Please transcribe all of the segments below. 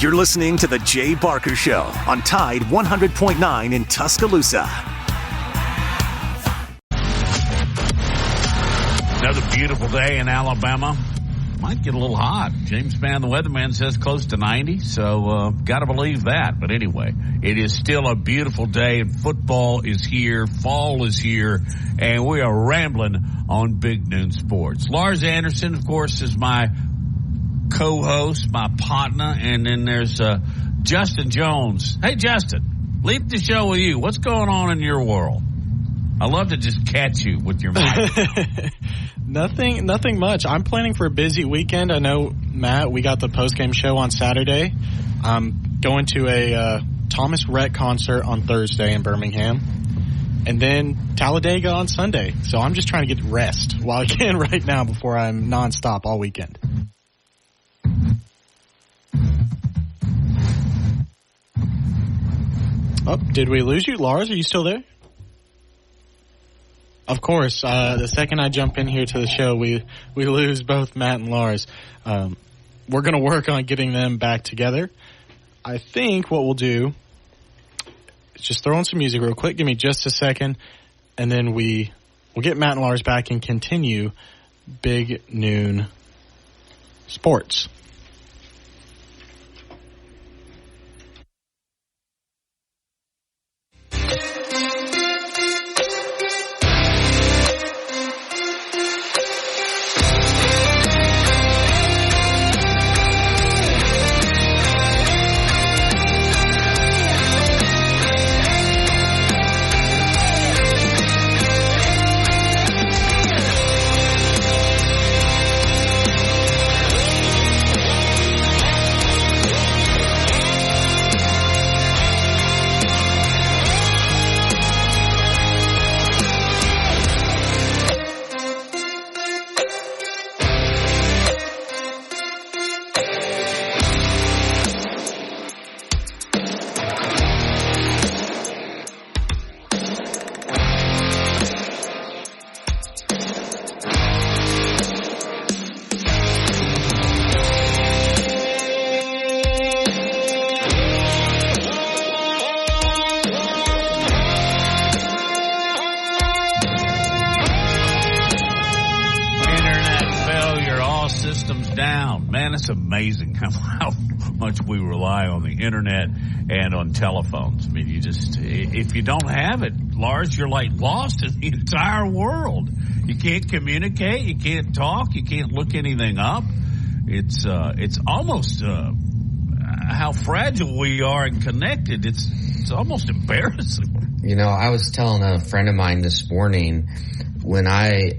You're listening to The Jay Barker Show on Tide 100.9 in Tuscaloosa. Another beautiful day in Alabama. Might get a little hot. James Spann, the weatherman, says close to 90, so got to believe that. But anyway, it is still a beautiful day, and football is here, fall is here, and we are rambling on Big Noon Sports. Lars Anderson, of course, is my co-host, my partner, and then there's Justin Jones. Hey, Justin, leave the show with you. What's going on in your world? I love to just catch you with your mic. Nothing much. I'm planning for a busy weekend. I know, Matt, we got the post-game show on Saturday. I'm going to a Thomas Rhett concert on Thursday in Birmingham. And then Talladega on Sunday. So I'm just trying to get rest while I can right now before I'm nonstop all weekend. Oh, did we lose you? Lars, are you still there? Of course. The second I jump in here to the show, we lose both Matt and Lars. We're going to work on getting them back together. I think what we'll do is just throw in some music real quick. Give me just a second, and then we'll get Matt and Lars back and continue Big Noon Sports. It's amazing how much we rely on the internet and on telephones. I mean, if you don't have it, Lars, you're like lost in the entire world. You can't communicate, you can't talk, you can't look anything up. It's almost how fragile we are and connected. It's almost embarrassing. You know, I was telling a friend of mine this morning, when I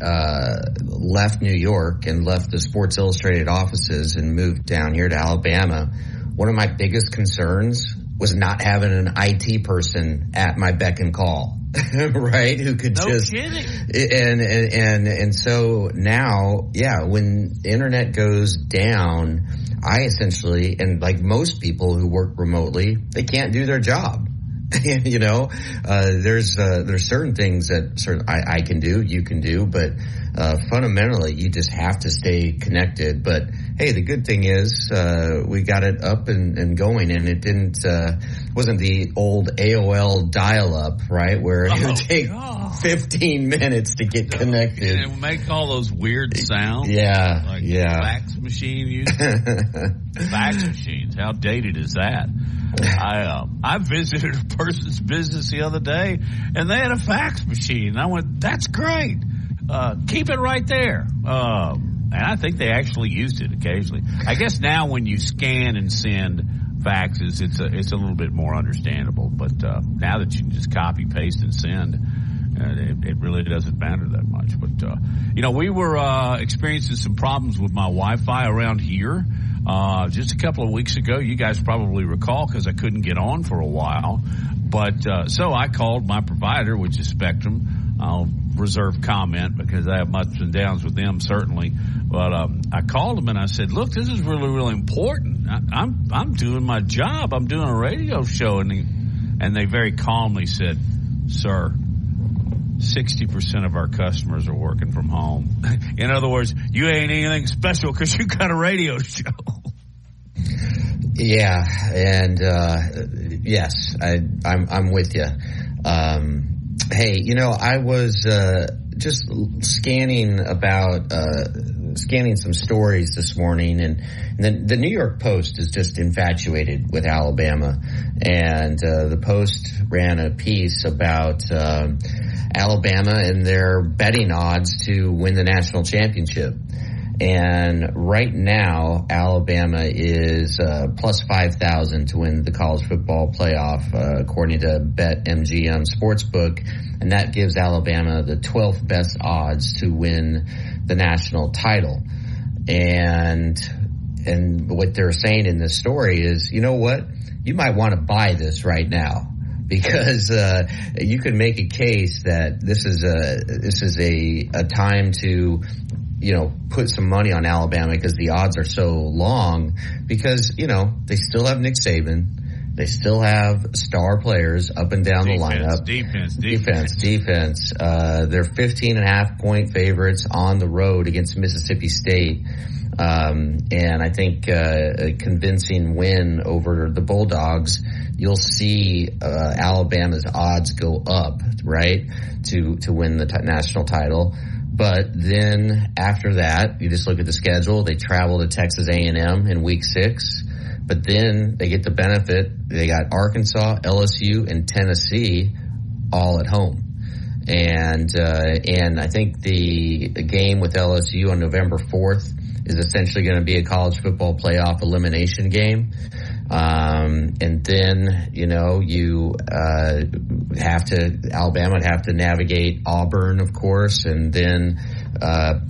left New York and left the Sports Illustrated offices and moved down here to Alabama, one of my biggest concerns was not having an IT person at my beck and call, right? Who could and so now, yeah, when the internet goes down, I essentially, and like most people who work remotely, they can't do their job. You know, there's certain things that I can do, you can do, but fundamentally you just have to stay connected. But hey, the good thing is we got it up and going, and it wasn't the old AOL dial-up, right, where it would take 15 minutes to get connected. And make all those weird sounds. Yeah, like yeah. The fax machine used fax machines. How dated is that? I visited a person's business the other day, and they had a fax machine. And I went, "That's great. Keep it right there." And I think they actually used it occasionally. I guess now when you scan and send faxes, it's a little bit more understandable. But now that you can just copy, paste, and send, it really doesn't matter that much. But we were experiencing some problems with my Wi-Fi around here. Just a couple of weeks ago, you guys probably recall, because I couldn't get on for a while. But so I called my provider, which is Spectrum. I'll reserve comment because I have ups and downs with them, certainly. But I called them and I said, "Look, this is really, really important. I'm doing my job. I'm doing a radio show." And they very calmly said, "Sir, 60% of our customers are working from home." In other words, you ain't anything special because you got a radio show. Yeah, and yes, I'm with you. Hey, I was just scanning some stories this morning, and the New York Post is just infatuated with Alabama, and the Post ran a piece about Alabama and their betting odds to win the national championship. And right now, Alabama is plus 5,000 to win the college football playoff, according to BetMGM Sportsbook. And that gives Alabama the 12th best odds to win the national title. And what they're saying in this story is, you know what? You might want to buy this right now, because you can make a case that this is a time to put some money on Alabama, because the odds are so long, because, they still have Nick Saban. They still have star players up and down the lineup. Defense. They're 15.5-point favorites on the road against Mississippi State. And I think a convincing win over the Bulldogs, you'll see Alabama's odds go up, right, to win the national title. But then after that, you just look at the schedule. They travel to Texas A&M in week 6. But then they get the benefit. They got Arkansas, LSU, and Tennessee all at home. And I think the game with LSU on November 4th is essentially going to be a college football playoff elimination game. And then, Alabama would have to navigate Auburn, of course, and then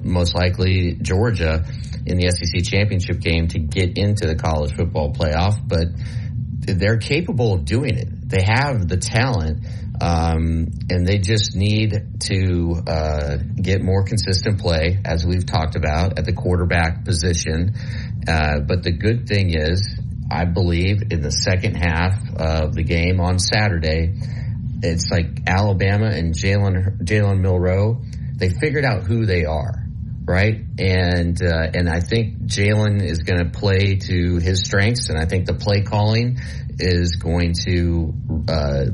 most likely Georgia in the SEC championship game to get into the college football playoff. But they're capable of doing it. They have the talent, and they just need to get more consistent play, as we've talked about, at the quarterback position. But the good thing is, I believe in the second half of the game on Saturday, it's like Alabama and Jalen Milroe, they figured out who they are, right? And I think Jalen is going to play to his strengths, and I think the play calling is going to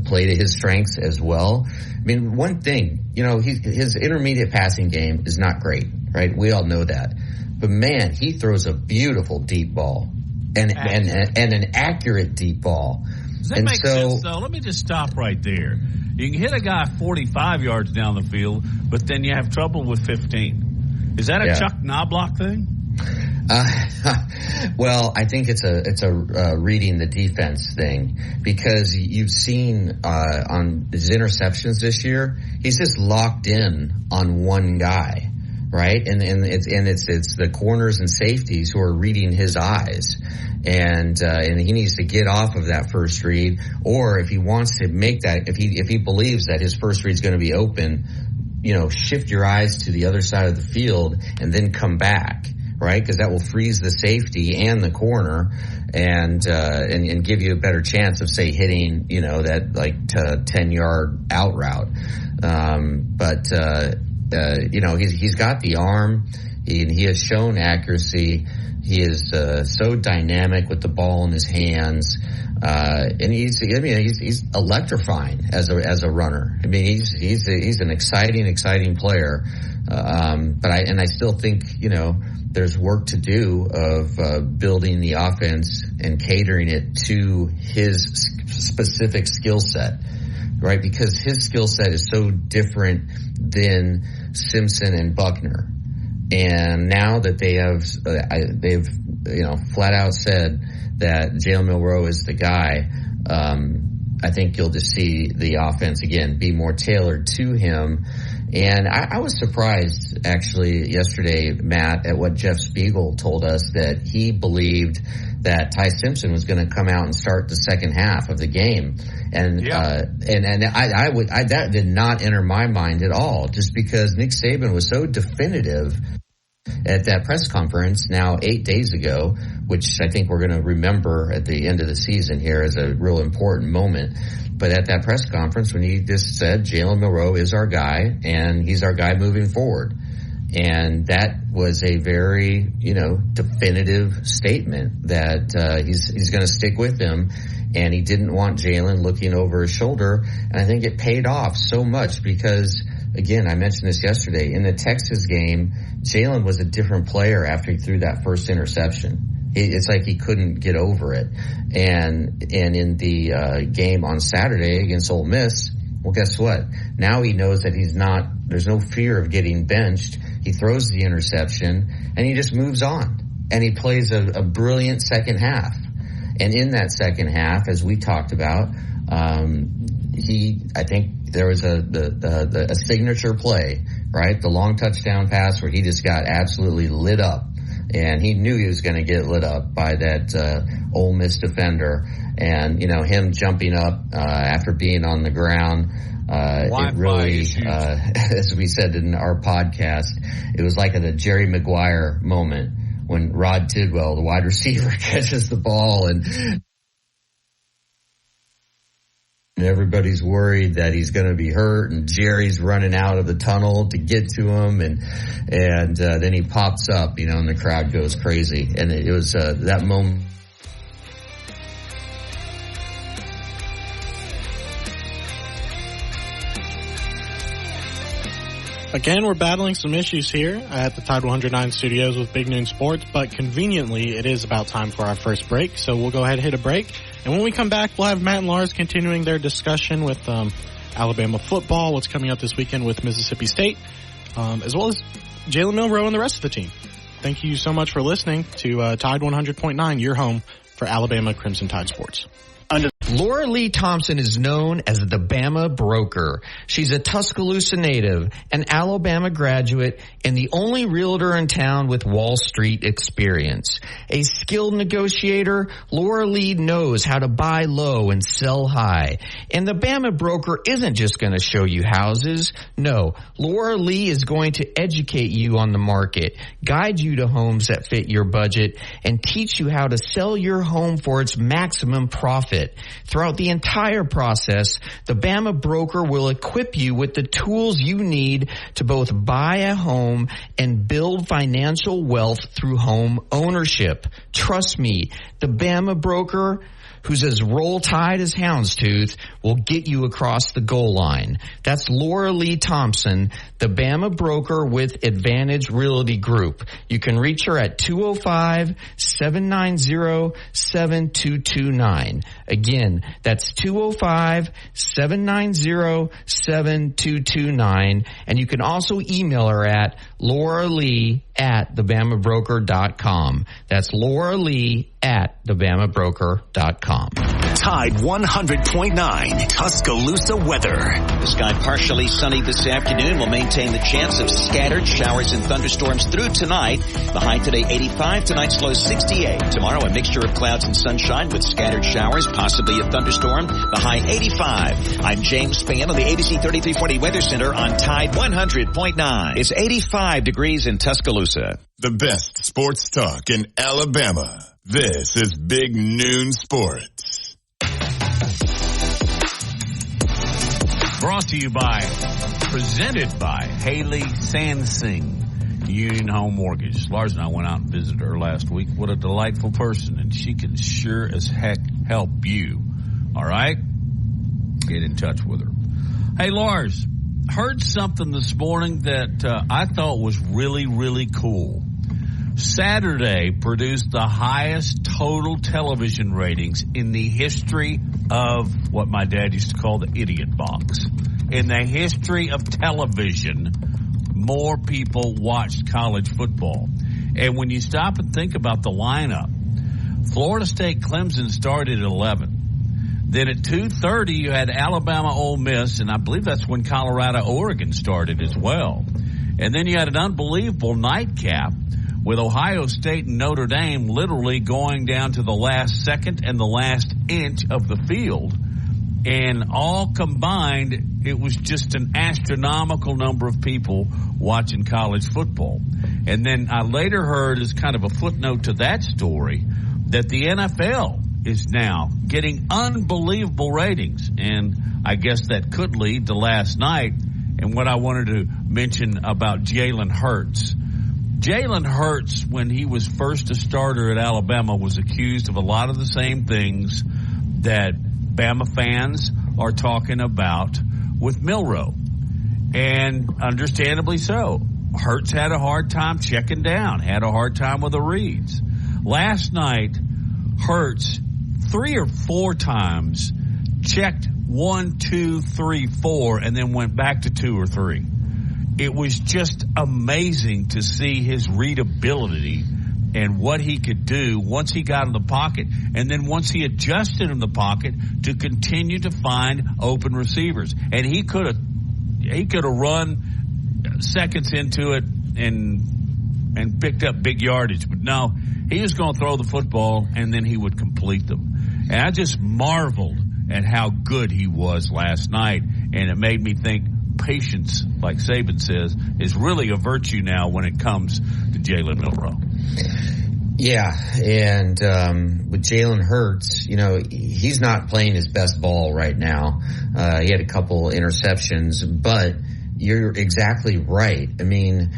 play to his strengths as well. I mean, one thing, his intermediate passing game is not great, right? We all know that. But man, he throws a beautiful deep ball. And an accurate deep ball. Does that make sense, though? Let me just stop right there. You can hit a guy 45 yards down the field, but then you have trouble with 15. Is that a Chuck Knobloch thing? Well, I think it's a reading the defense thing, because you've seen on his interceptions this year, he's just locked in on one guy. Right, and it's the corners and safeties who are reading his eyes, and he needs to get off of that first read, or if he wants to make that, if he believes that his first read is going to be open, shift your eyes to the other side of the field and then come back, right? Because that will freeze the safety and the corner, and give you a better chance of, say, hitting that 10-yard out route, he's got the arm. He has shown accuracy. He is so dynamic with the ball in his hands, and he's electrifying as a runner. I mean, he's an exciting player. But I still think there's work to do of building the offense and catering it to his specific skill set, right? Because his skill set is so different than Simpson and Buckner. And now that they've flat out said that Jalen Milroe is the guy, I think you'll just see the offense again be more tailored to him. And I was surprised actually yesterday, Matt, at what Jeff Spiegel told us, that he believed that Ty Simpson was going to come out and start the second half of the game. And that did not enter my mind at all, just because Nick Saban was so definitive at that press conference now 8 days ago, which I think we're going to remember at the end of the season here as a real important moment. But at that press conference, when he just said Jalen Milroe is our guy and he's our guy moving forward. And that was a very, definitive statement that he's going to stick with him. And he didn't want Jalen looking over his shoulder. And I think it paid off so much because, again, I mentioned this yesterday. In the Texas game, Jalen was a different player after he threw that first interception. It's like he couldn't get over it. And in the game on Saturday against Ole Miss, well, guess what? Now he knows that there's no fear of getting benched. He throws the interception and he just moves on. And he plays a brilliant second half. And in that second half, as we talked about, I think there was a signature play, right? The long touchdown pass where he just got absolutely lit up. And he knew he was going to get lit up by that Ole Miss defender. And, him jumping up after being on the ground, it really, as we said in our podcast, it was like the Jerry Maguire moment when Rod Tidwell, the wide receiver, catches the ball and everybody's worried that he's going to be hurt, and Jerry's running out of the tunnel to get to him, and then he pops up, and the crowd goes crazy. And it was that moment. Again, we're battling some issues here at the Tide 109 studios with Big Noon Sports, but conveniently, it is about time for our first break, so we'll go ahead and hit a break. And when we come back, we'll have Matt and Lars continuing their discussion with Alabama football, what's coming up this weekend with Mississippi State, as well as Jalen Milroe and the rest of the team. Thank you so much for listening to Tide 100.9, your home for Alabama Crimson Tide Sports. Laura Lee Thompson is known as the Bama Broker. She's a Tuscaloosa native, an Alabama graduate, and the only realtor in town with Wall Street experience. A skilled negotiator, Laura Lee knows how to buy low and sell high. And the Bama Broker isn't just going to show you houses. No, Laura Lee is going to educate you on the market, guide you to homes that fit your budget, and teach you how to sell your home for its maximum profit. Throughout the entire process, the Bama Broker will equip you with the tools you need to both buy a home and build financial wealth through home ownership. Trust me, the Bama Broker, who's as Roll Tide as Houndstooth, will get you across the goal line. That's Laura Lee Thompson, the Bama Broker with Advantage Realty Group. You can reach her at 205-790-7229. Again, that's 205-790-7229. And you can also email her at lauralee@thebamabroker.com. That's Laura Lee @thebamabroker.com. Tide 100.9 Tuscaloosa weather. The sky partially sunny this afternoon will maintain the chance of scattered showers and thunderstorms through tonight. The high today 85, tonight's low 68. Tomorrow a mixture of clouds and sunshine with scattered showers, possibly a thunderstorm. The high 85. I'm James Spann on the ABC 3340 Weather Center on Tide 100.9. It's 85 degrees in Tuscaloosa. The best sports talk in Alabama. This is Big Noon Sports. Brought to you presented by Haley Sansing, Union Home Mortgage. Lars and I went out and visited her last week. What a delightful person, and she can sure as heck help you. All right? Get in touch with her. Hey, Lars, heard something this morning that I thought was really, really cool. Saturday produced the highest total television ratings in the history of what my dad used to call the idiot box. In the history of television, more people watched college football. And when you stop and think about the lineup, Florida State Clemson started at 11. Then at 2:30, you had Alabama Ole Miss, and I believe that's when Colorado Oregon started as well. And then you had an unbelievable nightcap with Ohio State and Notre Dame literally going down to the last second and the last inch of the field. And all combined, it was just an astronomical number of people watching college football. And then I later heard, as kind of a footnote to that story, that the NFL is now getting unbelievable ratings. And I guess that could lead to last night. And what I wanted to mention about Jalen Hurts. Jalen Hurts, when he was first a starter at Alabama, was accused of a lot of the same things that Bama fans are talking about with Milroe. And understandably so. Hurts had a hard time checking down, had a hard time with the reads. Last night, Hurts 3 or 4 times checked 1, 2, 3, 4, and then went back to 2 or 3. It was just amazing to see his readability and what he could do once he got in the pocket, and then once he adjusted in the pocket to continue to find open receivers. And he could have run seconds into it and picked up big yardage, but no, he was going to throw the football and then he would complete them. And I just marveled at how good he was last night, and it made me think patience, like Saban says, is really a virtue now when it comes to Jalen Milroe. Yeah, and with Jalen Hurts, he's not playing his best ball right now. He had a couple interceptions, but you're exactly right. I mean,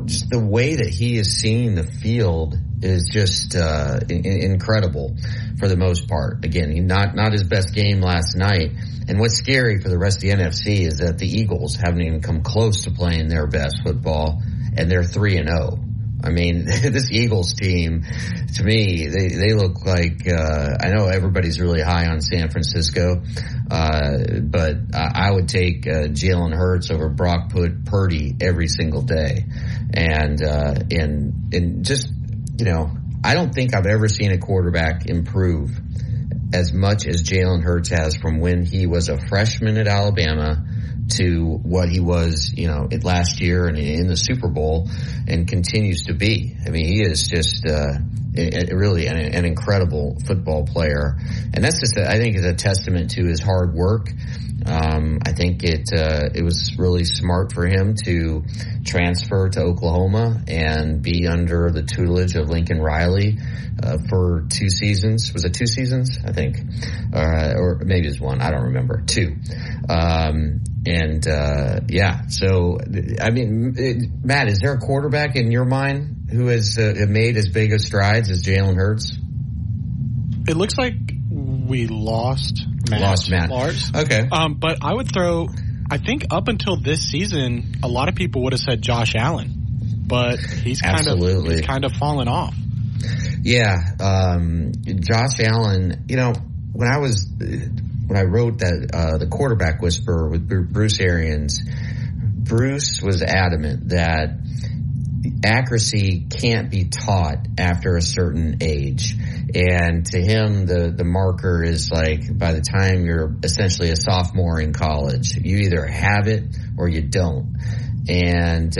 just the way that he is seeing the field is just incredible for the most part. Again, not his best game last night. And what's scary for the rest of the NFC is that the Eagles haven't even come close to playing their best football, and they're 3-0. I mean, this Eagles team, to me, they look like, I know everybody's really high on San Francisco, but I would take Jalen Hurts over Brock Purdy every single day. And just, I don't think I've ever seen a quarterback improve as much as Jalen Hurts has from when he was a freshman at Alabama to what he was, last year and in the Super Bowl, and continues to be. I mean, he is just really an incredible football player, and that's just, I think, is a testament to his hard work. I think it was really smart for him to transfer to Oklahoma and be under the tutelage of Lincoln Riley for 2 seasons. Was it 2 seasons? I think, or maybe it was 1. I don't remember. 2. So, I mean, Matt, is there a quarterback in your mind who has made as big of strides as Jalen Hurts? It looks like we lost Matt. Lars. Okay. But I would throw, I think up until this season, a lot of people would have said Josh Allen, but he's kind of fallen off. Yeah. Josh Allen, when I wrote that, the Quarterback Whisperer with Bruce Arians, Bruce was adamant that accuracy can't be taught after a certain age. And to him, the marker is like by the time you're essentially a sophomore in college, you either have it or you don't. And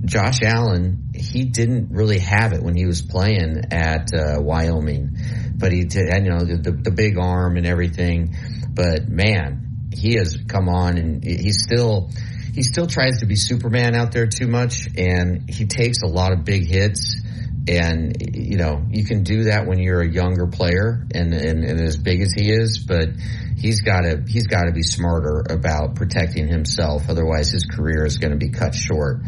Josh Allen, he didn't really have it when he was playing at Wyoming, but he did, the big arm and everything. But man, he has come on, and he still tries to be Superman out there too much, and he takes a lot of big hits. And you can do that when you're a younger player and as big as he is, but he's got to be smarter about protecting himself. Otherwise, his career is going to be cut short.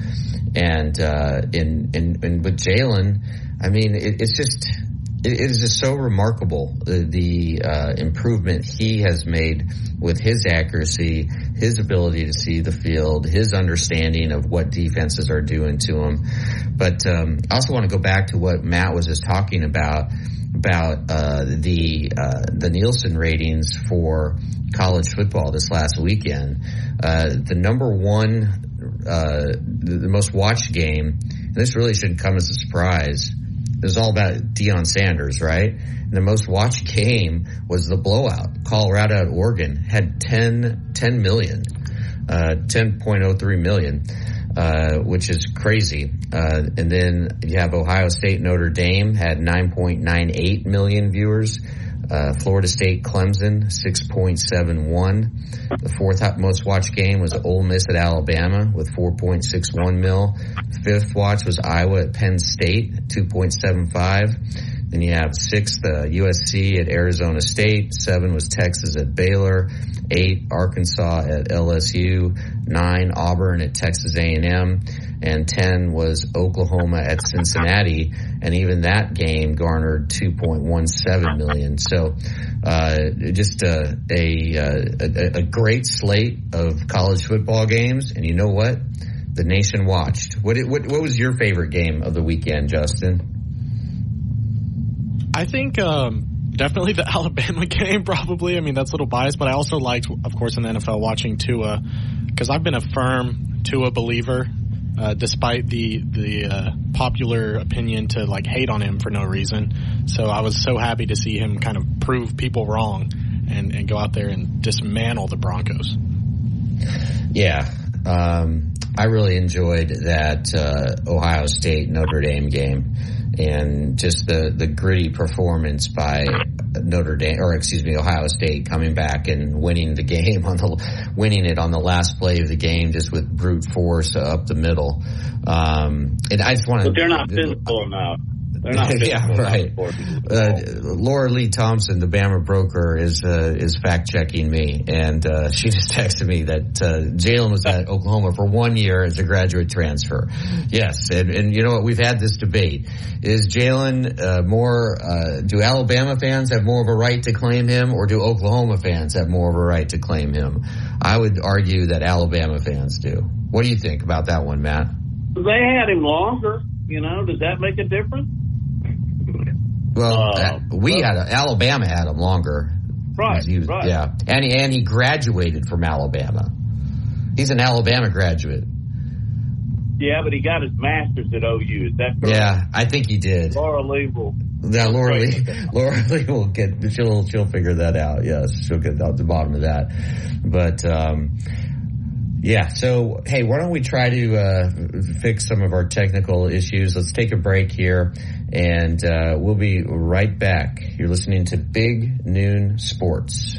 And with Jalen, I mean, it is just so remarkable the improvement he has made with his accuracy, his ability to see the field, his understanding of what defenses are doing to him. But I also want to go back to what Matt was just talking about the Nielsen ratings for college football this last weekend. The number one, the most watched game, and this really shouldn't come as a surprise, it was all about Deion Sanders, right? And the most watched game was the blowout. Colorado at Oregon had 10 million, 10.03 million, which is crazy. And then you have Ohio State Notre Dame had 9.98 million viewers. Florida State Clemson 6.71. The fourth most watched game was Ole Miss at Alabama with 4.61 mil. Fifth watch was Iowa at Penn State 2.75. Then you have 6th, USC at Arizona State. 7 was Texas at Baylor. 8, Arkansas at LSU. 9, Auburn at Texas A&M. And 10 was Oklahoma at Cincinnati. And even that game garnered $2.17 million. So, just a great slate of college football games. And you know what? The nation watched. What was your favorite game of the weekend, Justin? I think definitely the Alabama game, probably. I mean, that's a little biased, but I also liked, of course, in the NFL watching Tua, because I've been a firm Tua believer, despite the popular opinion to like hate on him for no reason. So I was so happy to see him kind of prove people wrong and go out there and dismantle the Broncos. Yeah. I really enjoyed that Ohio State Notre Dame game, and just the gritty performance by Ohio State coming back and winning the game winning it on the last play of the game, just with brute force up the middle. And I just want to. But they're not physical enough. They're not yeah, right. Laura Lee Thompson, the Bama broker, is fact checking me, and she just texted me that Jalen was at Oklahoma for 1 year as a graduate transfer. Yes, and you know what? We've had this debate: is Jalen more? Do Alabama fans have more of a right to claim him, or do Oklahoma fans have more of a right to claim him? I would argue that Alabama fans do. What do you think about that one, Matt? They had him longer. You know, does that make a difference? Well, Alabama had him longer. Right, right. Yeah, and he graduated from Alabama. He's an Alabama graduate. Yeah, but he got his master's at OU. Is that correct? Yeah, I think he did. Laura Lee will. Yeah, Laura Lee will get. She'll figure that out. Yes, she'll get out the bottom of that. But yeah. So hey, why don't we try to fix some of our technical issues? Let's take a break here. And we'll be right back. You're listening to Big Noon Sports.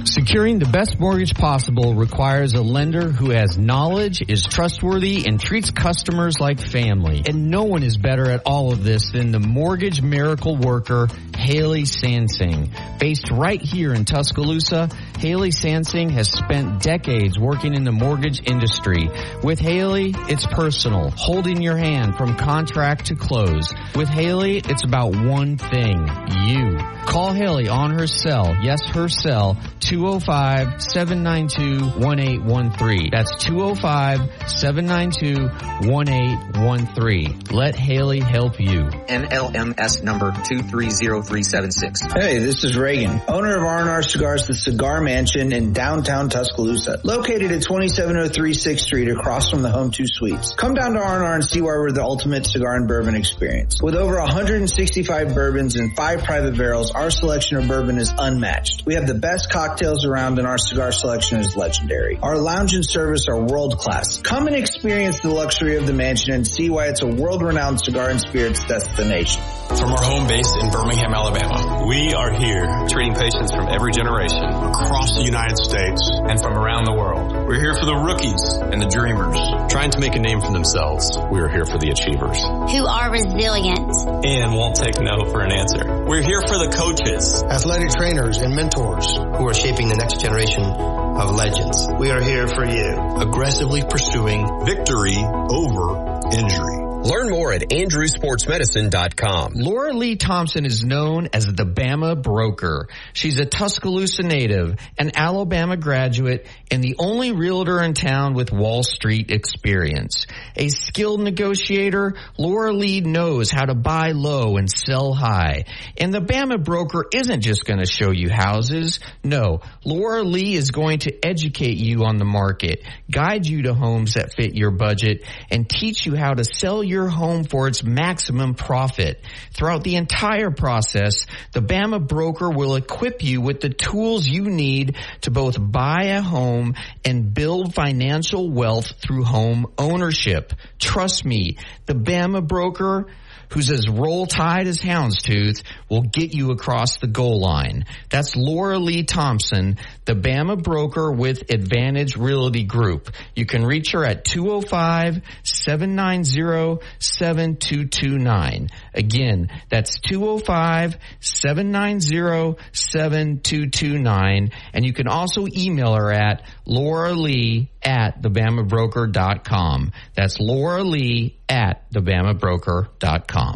Securing the best mortgage possible requires a lender who has knowledge, is trustworthy, and treats customers like family. And no one is better at all of this than the mortgage miracle worker, Haley Sansing. Based right here in Tuscaloosa, Haley Sansing has spent decades working in the mortgage industry. With Haley, it's personal, holding your hand from contract to close. With Haley, it's about one thing, you. Call Haley on her cell, yes, her cell, 205-792-1813. That's 205-792-1813. Let Haley help you. NLMS number 230376. Hey, this is Reagan, owner of R&R Cigars, the Cigar Mansion in downtown Tuscaloosa, located at 2703 6th Street across from the Home 2 Suites. Come down to R&R and see why we're the ultimate cigar and bourbon experience. With over 165 bourbons and 5 private barrels, our selection of bourbon is unmatched. We have the best cocktails around and our cigar selection is legendary. Our lounge and service are world class. Come and experience the luxury of the mansion and see why it's a world-renowned cigar and spirits destination. From our home base in Birmingham, Alabama, we are here treating patients from every generation across the United States and from around the world. We're here for the rookies and the dreamers trying to make a name for themselves. We are here for the achievers who are resilient and won't take no for an answer. We're here for the coaches, athletic trainers, and mentors who are shaping the next generation of legends. We are here for you, aggressively pursuing victory over injury. Learn more at andrewsportsmedicine.com. Laura Lee Thompson is known as the Bama Broker. She's a Tuscaloosa native, an Alabama graduate, and the only realtor in town with Wall Street experience. A skilled negotiator, Laura Lee knows how to buy low and sell high. And the Bama Broker isn't just going to show you houses. No, Laura Lee is going to educate you on the market, guide you to homes that fit your budget, and teach you how to sell your home for its maximum profit. Throughout the entire process, the Bama Broker will equip you with the tools you need to both buy a home and build financial wealth through home ownership. Trust me, the Bama Broker, who's as roll tide as houndstooth, will get you across the goal line. That's Laura Lee Thompson, the Bama Broker with Advantage Realty Group. You can reach her at 205-790-7229. Again, that's 205-790-7229. And you can also email her at lauralee@thebamabroker.com. That's Laura Lee @thebamabroker.com.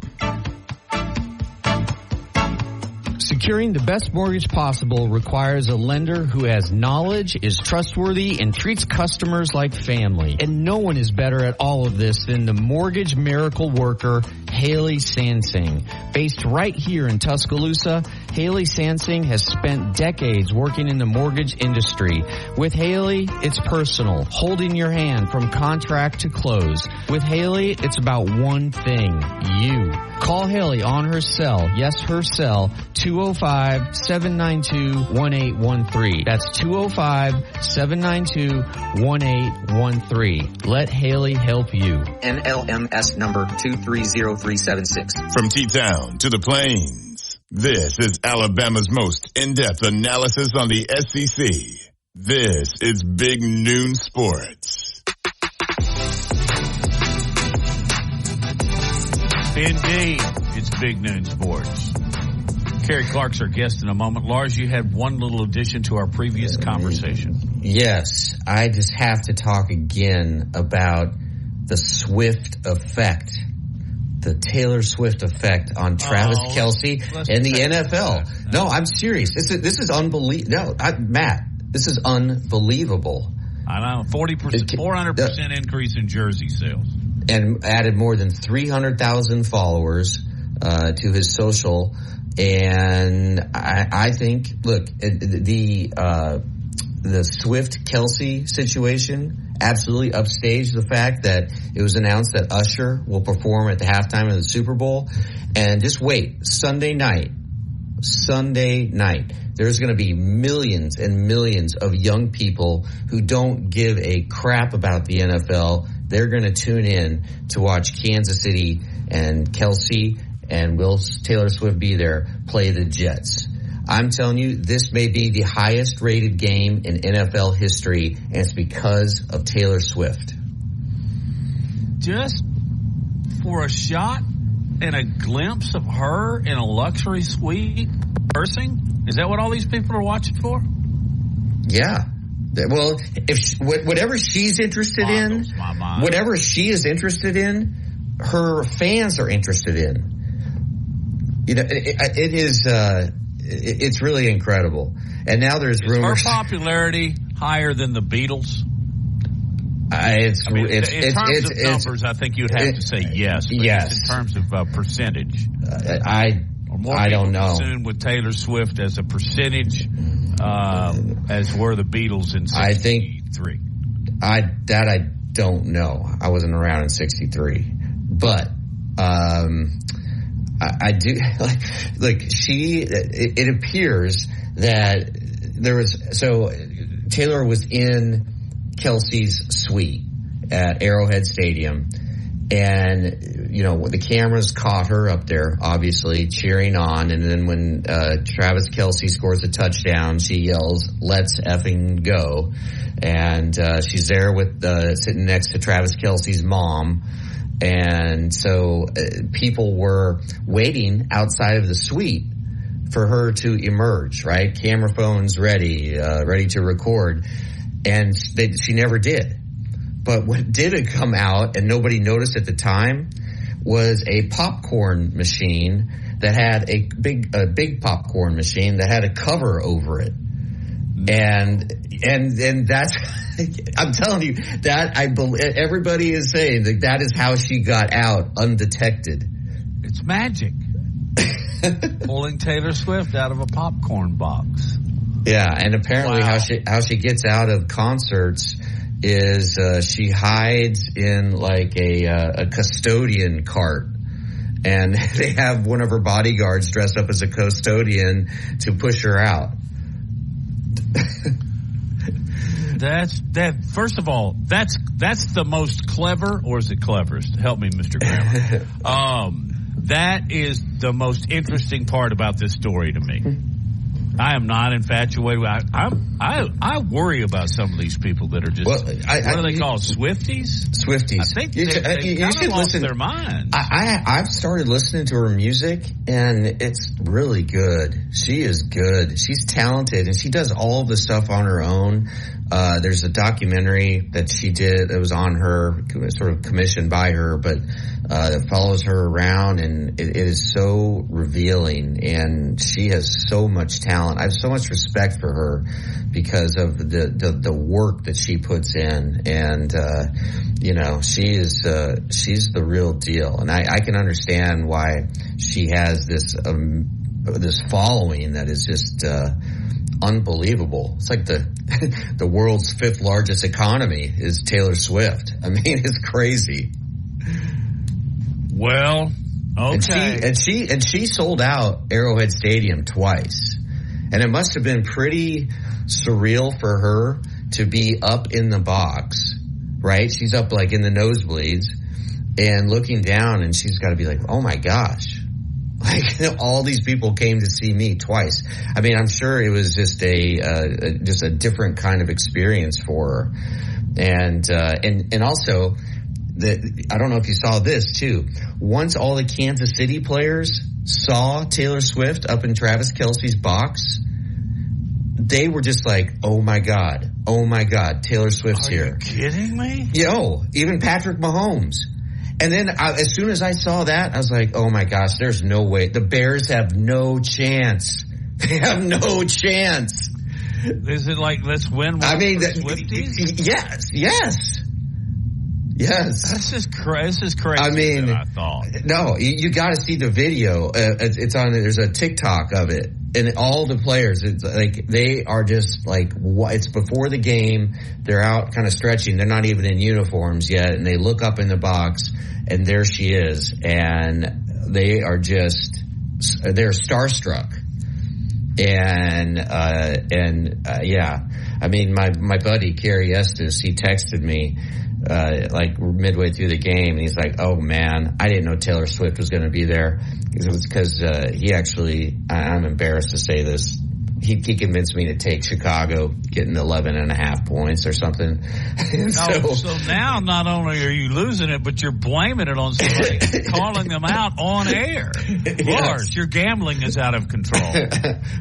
Securing the best mortgage possible requires a lender who has knowledge, is trustworthy, and treats customers like family. And no one is better at all of this than the mortgage miracle worker, Haley Sansing. Based right here in Tuscaloosa, Haley Sansing has spent decades working in the mortgage industry. With Haley, it's personal, holding your hand from contract to close. With Haley, it's about one thing, you. Call Haley on her cell, yes, her cell, 205-792-1813. That's 205-792-1813. Let Haley help you. NLMS number 230376. From T-Town to the Plains, this is Alabama's most in-depth analysis on the SEC. This is Big Noon Sports. Indeed, it's Big Noon Sports. Kerry Clark's our guest in a moment. Lars, you had one little addition to our previous conversation. Yes, I just have to talk again about the Swift effect, the Taylor Swift effect on Travis Kelce and the NFL. No, I'm serious. This is unbelievable. No, Matt, this is unbelievable. I know, 400% increase in jersey sales. And added more than 300,000 followers to his social. And I think, look, the Swift Kelce situation absolutely upstaged the fact that it was announced that Usher will perform at the halftime of the Super Bowl. And just wait, Sunday night, there's going to be millions and millions of young people who don't give a crap about the NFL. They're going to tune in to watch Kansas City and Kelce and will Taylor Swift be there, play the Jets. I'm telling you, this may be the highest rated game in NFL history, and it's because of Taylor Swift. Just for a shot and a glimpse of her in a luxury suite cursing? Is that what all these people are watching for? Yeah. Well, whatever she's interested in, whatever she is interested in, her fans are interested in. You know, it's really incredible. And now there's rumors. Is her popularity higher than the Beatles? In terms of numbers, I think you'd have to say yes. But yes. In terms of percentage, I don't know. Soon with Taylor Swift as a percentage, as were the Beatles in '63. I don't know. I wasn't around in '63, but I do like she. It appears that there was Taylor was in Kelce's suite at Arrowhead Stadium, and the cameras caught her up there, obviously cheering on. And then when Travis Kelce scores a touchdown, she yells, "Let's effing go!" And she's there with sitting next to Travis Kelce's mom. And so people were waiting outside of the suite for her to emerge, right? Camera phones ready to record. And she never did. But what did come out, and nobody noticed at the time, was a popcorn machine that had a big popcorn machine that had a cover over it. And that's, I'm telling you, that everybody is saying that is how she got out undetected. It's magic. Pulling Taylor Swift out of a popcorn box. Yeah, and apparently how she gets out of concerts is she hides in like a custodian cart. And they have one of her bodyguards dressed up as a custodian to push her out. First of all, that's the most clever, or is it cleverest? Help me, Mr. Grammar. That is the most interesting part about this story to me. I am not infatuated. I worry about some of these people that are just, what do they call Swifties? Swifties. I think they kind of lost their minds. I've started listening to her music, and it's really good. She is good. She's talented, and she does all of the stuff on her own. There's a documentary that she did that was on her, sort of commissioned by her, but that follows her around, and it is so revealing, and she has so much talent. I have so much respect for her because of the work that she puts in, and she's the real deal, and I can understand why she has this following that is just unbelievable. It's like the world's 5th largest economy is Taylor Swift. I mean, it's crazy. Well, okay. And she sold out Arrowhead Stadium twice. And it must have been pretty surreal for her to be up in the box, right? She's up like in the nosebleeds and looking down, and she's got to be like, oh my gosh. Like, all these people came to see me twice. I mean, I'm sure it was just a different kind of experience for her. And also, I don't know if you saw this too. Once all the Kansas City players saw Taylor Swift up in Travis Kelce's box, they were just like, oh my God, Taylor Swift's here. Are you kidding me? Even Patrick Mahomes. And then as soon as I saw that, I was like, oh my gosh, there's no way. The Bears have no chance. They have no chance. Is it like, let's win one Swifties? Yes. This is crazy. I mean, than I thought. No, you got to see the video. It's on. There's a TikTok of it, and all the players. It's like they are just like. It's before the game. They're out, kind of stretching. They're not even in uniforms yet, and they look up in the box, and there she is, and they are they're starstruck. And yeah, I mean, my buddy Kerry Estes, he texted me. Like midway through the game, and he's like, oh man, I didn't know Taylor Swift was going to be there. It was because he actually, I'm embarrassed to say this, he convinced me to take Chicago getting 11.5 points or something. So now not only are you losing it, but you're blaming it on somebody, calling them out on air. Lars, your gambling is out of control.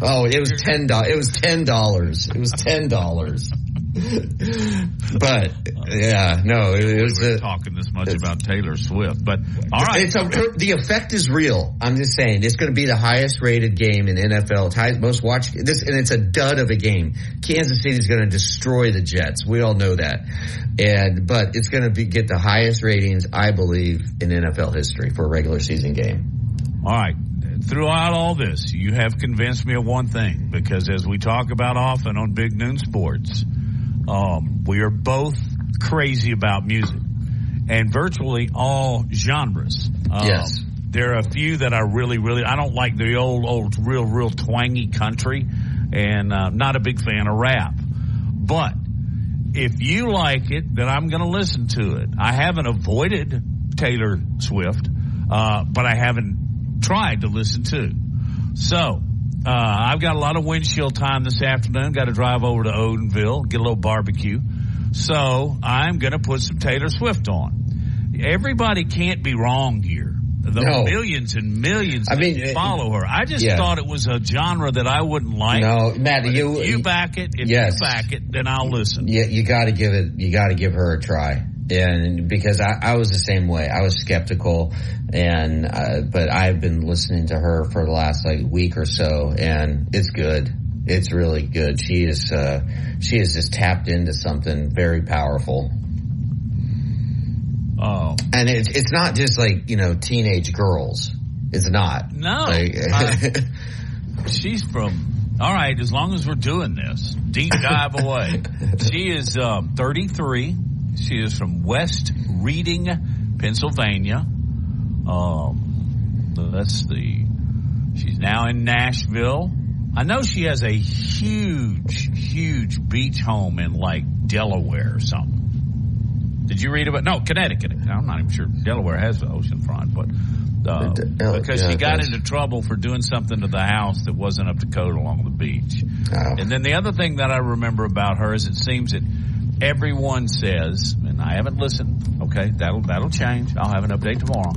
Oh, it was $10. It was $10. It was $10. But yeah, no, it was talking this much about Taylor Swift, but all right, the effect is real. I'm just saying it's going to be the highest rated game in NFL, most watched. And it's a dud of a game. Kansas City is going to destroy the Jets. We all know that, but it's going to get the highest ratings, I believe, in NFL history for a regular season game. All right. Throughout all this, you have convinced me of one thing, because as we talk about often on Big Noon Sports, we are both crazy about music and virtually all genres. Yes. There are a few that I really, I don't like the old, real twangy country, and not a big fan of rap. But if you like it, then I'm going to listen to it. I haven't avoided Taylor Swift, but I haven't tried to listen to. So, I've got a lot of windshield time this afternoon. Got to drive over to Odenville, get a little barbecue. So I'm going to put some Taylor Swift on. Everybody can't be wrong here. Millions and millions follow her. I just thought it was a genre that I wouldn't like. No, Matt, if you back it, you back it, then I'll listen. Yeah, you got to give her a try. And because I was the same way, I was skeptical, but I've been listening to her for the last week or so, and it's good. It's really good. She is just tapped into something very powerful. Oh, and it's not just teenage girls. It's not. No, she's from All right, as long as we're doing this, deep dive away. She is 33. She is from West Reading, Pennsylvania. She's now in Nashville. I know she has a huge beach home in like Delaware or something. Did you read about? No, Connecticut. I'm not even sure Delaware has the oceanfront, but because she got into trouble for doing something to the house that wasn't up to code along the beach. Oh. And then the other thing that I remember about her is it seems that everyone says, and I haven't listened. Okay, that'll change. I'll have an update tomorrow.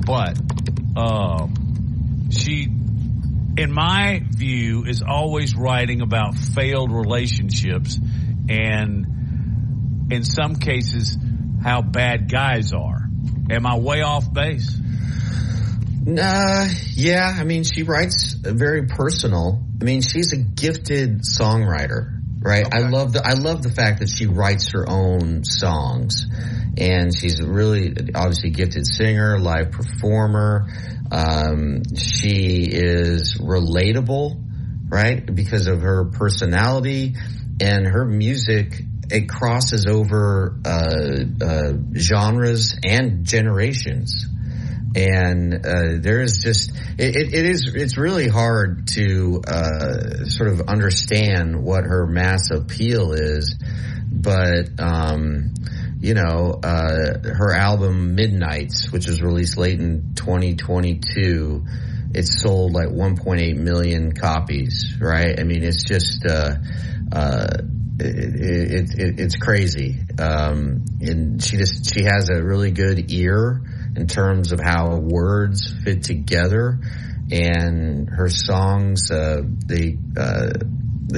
But she, in my view, is always writing about failed relationships and, in some cases, how bad guys are. Am I way off base? Yeah. I mean, she writes very personal. I mean, she's a gifted songwriter, right? Okay. I love the fact that she writes her own songs, and she's a really obviously gifted singer, live performer. She is relatable, right? Because of her personality and her music. It crosses over genres and generations, and there's just it's really hard to sort of understand what her mass appeal is, but her album Midnights, which was released late in 2022, it sold like 1.8 million copies, right? I mean, it's just it's crazy. And she has a really good ear in terms of how words fit together, and her songs, they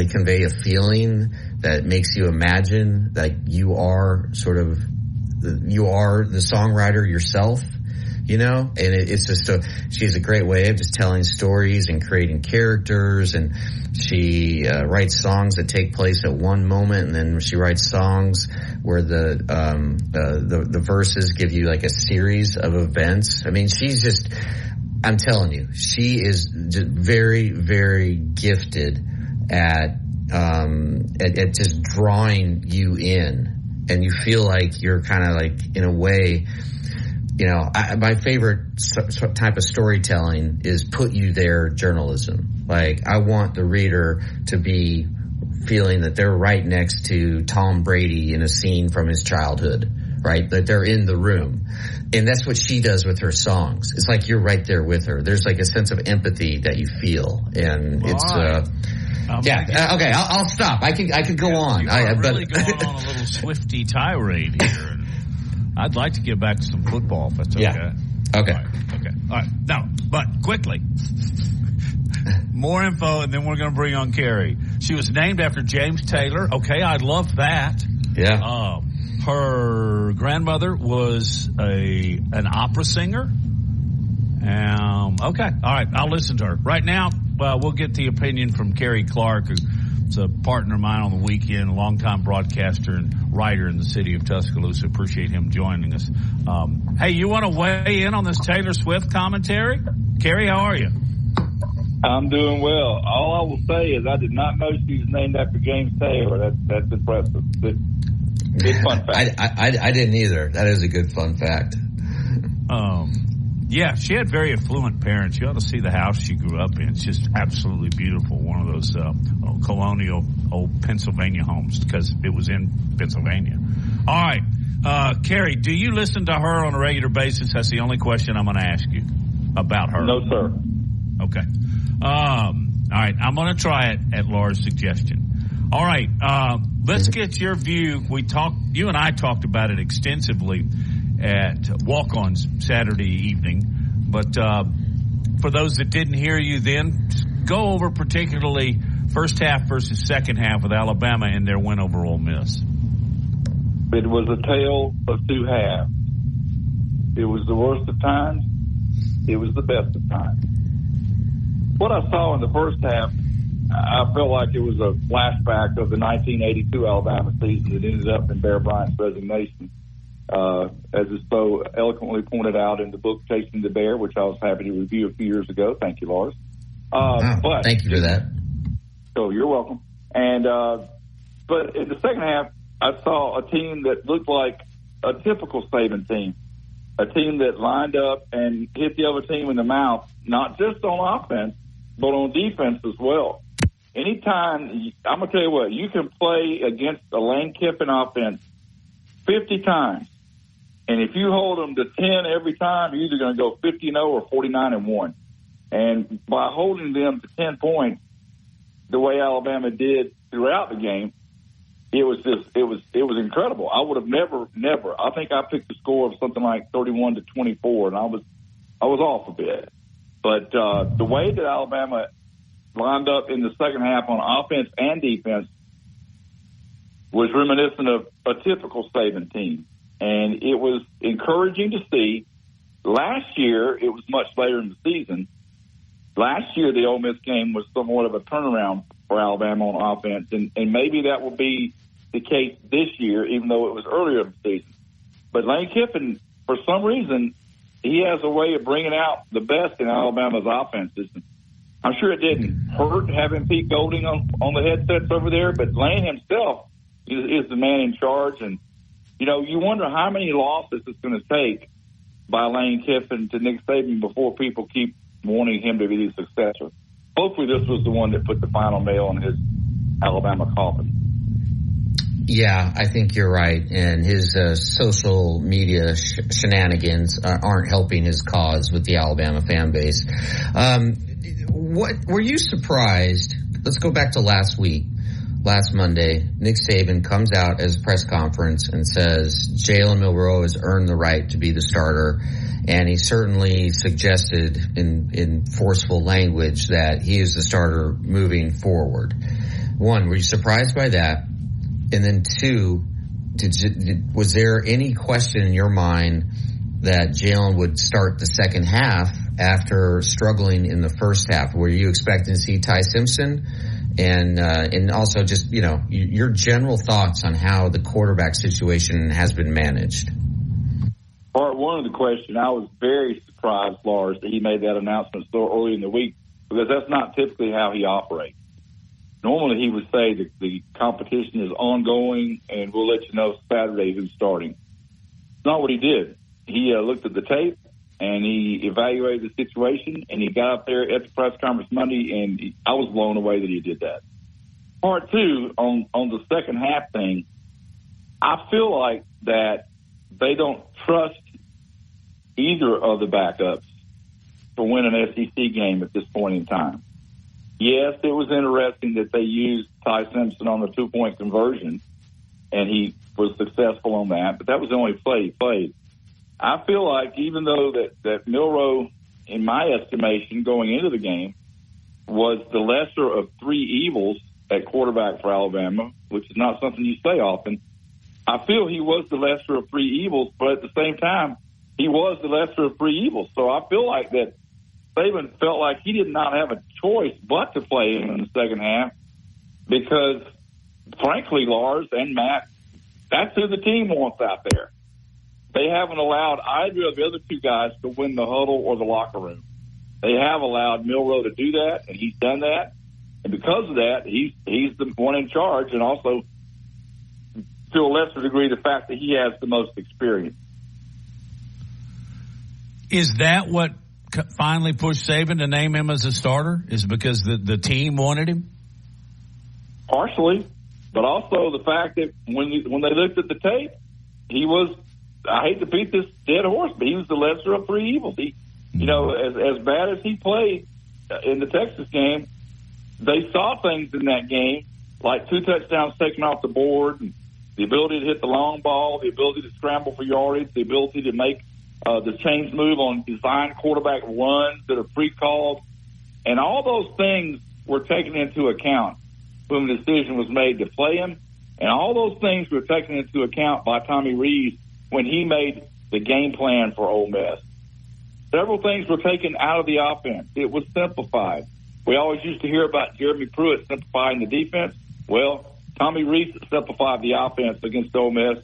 convey a feeling that makes you imagine that you are the songwriter yourself. And it's just she has a great way of just telling stories and creating characters, and she writes songs that take place at one moment, and then she writes songs where the verses give you like a series of events. I mean, I'm telling you, she is just very, very gifted at just drawing you in, and you feel like you're kind of like, in a way, my favorite type of storytelling is put you there journalism. Like, I want the reader to be feeling that they're right next to Tom Brady in a scene from his childhood, right? That they're in the room. And that's what she does with her songs. It's like you're right there with her. There's like a sense of empathy that you feel. And it's, okay, I'll stop. I could go on. You are really going on a little Swifty tirade here. I'd like to get back to some football, if that's okay. Yeah. Okay. All right. Now, but quickly, more info, and then we're going to bring on Carrie. She was named after James Taylor. Okay, I love that. Yeah. Her grandmother was an opera singer. Okay. All right. I'll listen to her. Right now, we'll get the opinion from Carrie Clark, who's a partner of mine on the weekend, a longtime broadcaster and writer in the city of Tuscaloosa. Appreciate him joining us. Hey, you want to weigh in on this Taylor Swift commentary? Carrie, how are you? I'm doing well. All I will say is I did not know she was named after James Taylor. That's impressive. Good fun fact. I didn't either. That is a good fun fact. Yeah, she had very affluent parents. You ought to see the house she grew up in. It's just absolutely beautiful. One of those colonial old Pennsylvania homes, because it was in Pennsylvania. All right. Carrie, do you listen to her on a regular basis? That's the only question I'm going to ask you about her. No, sir. Okay. All right. I'm going to try it at Laura's suggestion. All right. Let's get your view. You and I talked about it extensively at Walk-Ons Saturday evening. But for those that didn't hear you then, go over particularly first half versus second half with Alabama and their win over Ole Miss. It was a tale of two halves. It was the worst of times. It was the best of times. What I saw in the first half, I felt like it was a flashback of the 1982 Alabama season that ended up in Bear Bryant's resignation. As is so eloquently pointed out in the book Chasing the Bear, which I was happy to review a few years ago. Thank you, Lars. But thank you for that. So you're welcome. And but in the second half, I saw a team that looked like a typical Saban team, a team that lined up and hit the other team in the mouth, not just on offense, but on defense as well. Anytime, I'm going to tell you what, you can play against a Lane Kiffin offense 50 times, and if you hold them to 10 every time, you're either going to go 50-0 or 49-1. And by holding them to 10 points, the way Alabama did throughout the game, it was incredible. I would have never. I think I picked a score of something like 31-24, and I was off a bit. But the way that Alabama lined up in the second half on offense and defense was reminiscent of a typical Saban team, and it was encouraging to see. Last year, it was much later in the season. Last year, the Ole Miss game was somewhat of a turnaround for Alabama on offense, and maybe that will be the case this year, even though it was earlier in the season. But Lane Kiffin, for some reason, he has a way of bringing out the best in Alabama's offenses. I'm sure it didn't hurt having Pete Golding on the headsets over there, but Lane himself is the man in charge. And, you know, you wonder how many losses it's going to take by Lane Kiffin to Nick Saban before people keep wanting him to be the successor. Hopefully this was the one that put the final nail in his Alabama coffin. Yeah, I think you're right. And his social media shenanigans aren't helping his cause with the Alabama fan base. What were you surprised? Let's go back to last week. Last Monday, Nick Saban comes out as a press conference and says Jalen Milroe has earned the right to be the starter. And he certainly suggested in forceful language that he is the starter moving forward. One, were you surprised by that? And then two, was there any question in your mind that Jalen would start the second half after struggling in the first half? Were you expecting to see Ty Simpson? And also just, you know, your general thoughts on how the quarterback situation has been managed. Part one of the question, I was very surprised, Lars, that he made that announcement so early in the week, because that's not typically how he operates. Normally he would say that the competition is ongoing and we'll let you know Saturday who's starting. It's not what he did. He looked at the tape and he evaluated the situation and he got up there at the press conference Monday, and I was blown away that he did that. Part two, on the second half thing, I feel like that they don't trust either of the backups to win an SEC game at this point in time. Yes, it was interesting that they used Ty Simpson on the 2-point conversion, and he was successful on that, but that was the only play he played. I feel like even though that Milroe, in my estimation, going into the game, was the lesser of three evils at quarterback for Alabama, which is not something you say often, I feel he was the lesser of three evils, but at the same time, he was the lesser of three evils. So I feel like that Saban felt like he did not have a choice but to play him in the second half because, frankly, Lars and Matt, that's who the team wants out there. They haven't allowed either of the other two guys to win the huddle or the locker room. They have allowed Milroe to do that, and he's done that. And because of that, he's the one in charge, and also, to a lesser degree, the fact that he has the most experience. Is that what finally pushed Saban to name him as a starter? Is it because the team wanted him? Partially, but also the fact that when they looked at the tape, he was, I hate to beat this dead horse, but he was the lesser of three evils. He, you know, as bad as he played in the Texas game, they saw things in that game, like 2 touchdowns taken off the board, and the ability to hit the long ball, the ability to scramble for yardage, the ability to make the change move on design quarterback runs that are pre-called. And all those things were taken into account when the decision was made to play him. And all those things were taken into account by Tommy Rees when he made the game plan for Ole Miss. Several things were taken out of the offense. It was simplified. We always used to hear about Jeremy Pruitt simplifying the defense. Well, Tommy Rees simplified the offense against Ole Miss,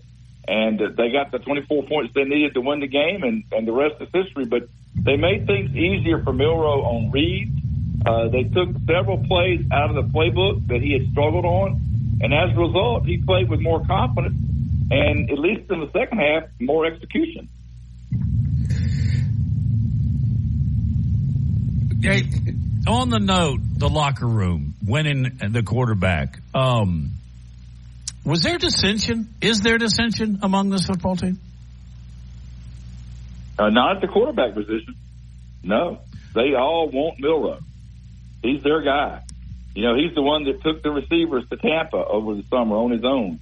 and they got the 24 points they needed to win the game, and the rest is history. But they made things easier for Milroe on reads. They took several plays out of the playbook that he had struggled on, and as a result, he played with more confidence and, at least in the second half, more execution. Hey, on the note, the locker room, winning the quarterback, was there dissension? Is there dissension among this football team? Not at the quarterback position. No. They all want Milroe. He's their guy. You know, he's the one that took the receivers to Tampa over the summer on his own.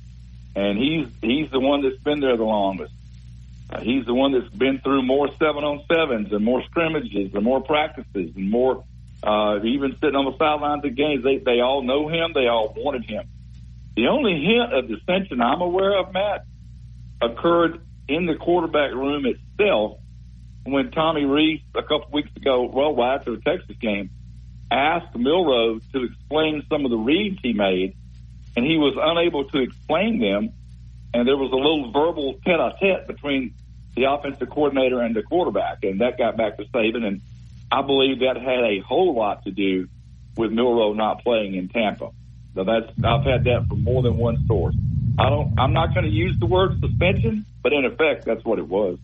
And he's the one that's been there the longest. He's the one that's been through more 7-on-7s and more scrimmages and more practices and more even sitting on the sidelines of games. They all know him. They all wanted him. The only hint of dissension I'm aware of, Matt, occurred in the quarterback room itself when Tommy Rees a couple weeks ago, after the Texas game, asked Milroe to explain some of the reads he made, and he was unable to explain them, and there was a little verbal tete-a-tete between the offensive coordinator and the quarterback, and that got back to Saban, and I believe that had a whole lot to do with Milroe not playing in Tampa. So I've had that from more than one source. I'm not going to use the word suspension, but in effect, that's what it was.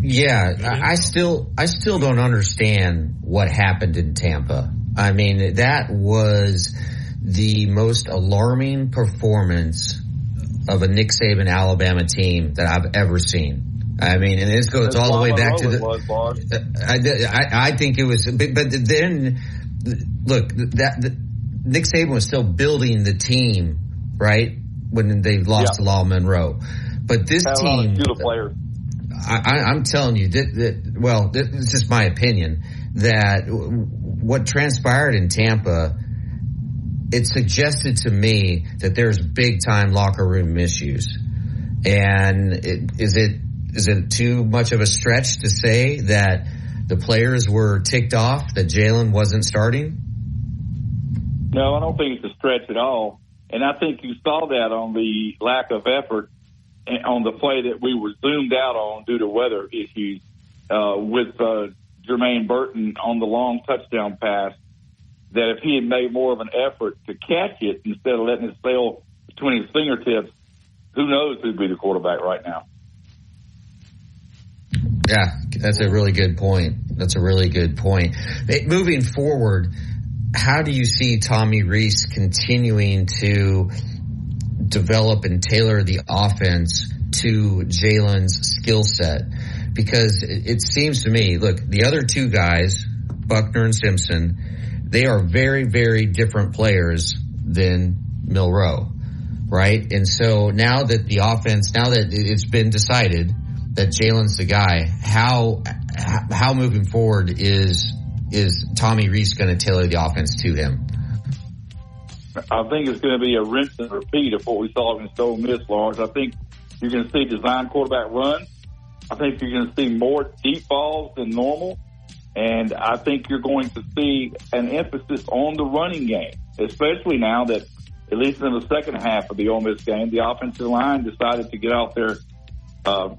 Yeah, I still don't understand what happened in Tampa. I mean, that was the most alarming performance of a Nick Saban Alabama team that I've ever seen. I mean, and this goes all the way back to I think it was, but then look, Nick Saban was still building the team, right, when they lost to Lyle Monroe. But this team, I'm telling you, this is just my opinion, that what transpired in Tampa, it suggested to me that there's big time locker room issues. And is it too much of a stretch to say that the players were ticked off that Jalen wasn't starting? No, I don't think it's a stretch at all. And I think you saw that on the lack of effort on the play that we were zoomed out on due to weather issues with Jermaine Burton on the long touchdown pass, that if he had made more of an effort to catch it instead of letting it sail between his fingertips, who knows who'd be the quarterback right now. Yeah, that's a really good point. That's a really good point. Moving forward, how do you see Tommy Rees continuing to develop and tailor the offense to Jalen's skill set? Because it seems to me, look, the other two guys, Buckner and Simpson, they are very, very different players than Milroe, right? And so now that the offense, now that it's been decided that Jalen's the guy, how moving forward is Tommy Rees going to tailor the offense to him? I think it's going to be a rinse and repeat of what we saw against Ole Miss, Lawrence. I think you're going to see design quarterback runs. I think you're going to see more deep balls than normal. And I think you're going to see an emphasis on the running game, especially now that, at least in the second half of the Ole Miss game, the offensive line decided to get out their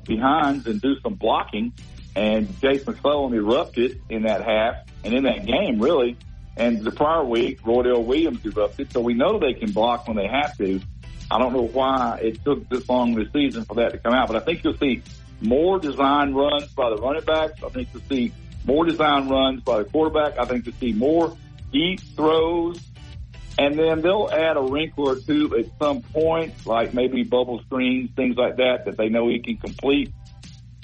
behinds and do some blocking. And Jase McClellan erupted in that half and in that game, really. And the prior week, Roydell Williams erupted. So we know they can block when they have to. I don't know why it took this long this season for that to come out. But I think you'll see more design runs by the running backs. I think you'll see more design runs by the quarterback. I think you'll see more deep throws. And then they'll add a wrinkle or two at some point, like maybe bubble screens, things like that, that they know he can complete.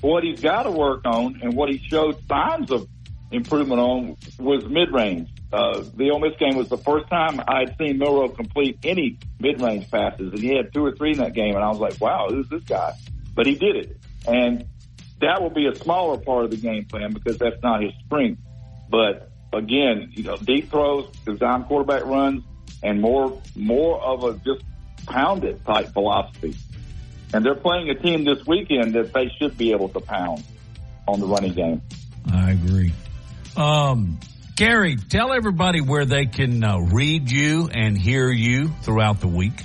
What he's got to work on and what he showed signs of improvement on was mid-range. The Ole Miss game was the first time I had seen Milroe complete any mid-range passes, and he had 2 or 3 in that game, and I was like, wow, who's this guy? But he did it. And that will be a smaller part of the game plan because that's not his strength. But, again, deep throws, design quarterback runs, and more of a just pound it type philosophy. And they're playing a team this weekend that they should be able to pound on the running game. I agree. Gary, tell everybody where they can read you and hear you throughout the week.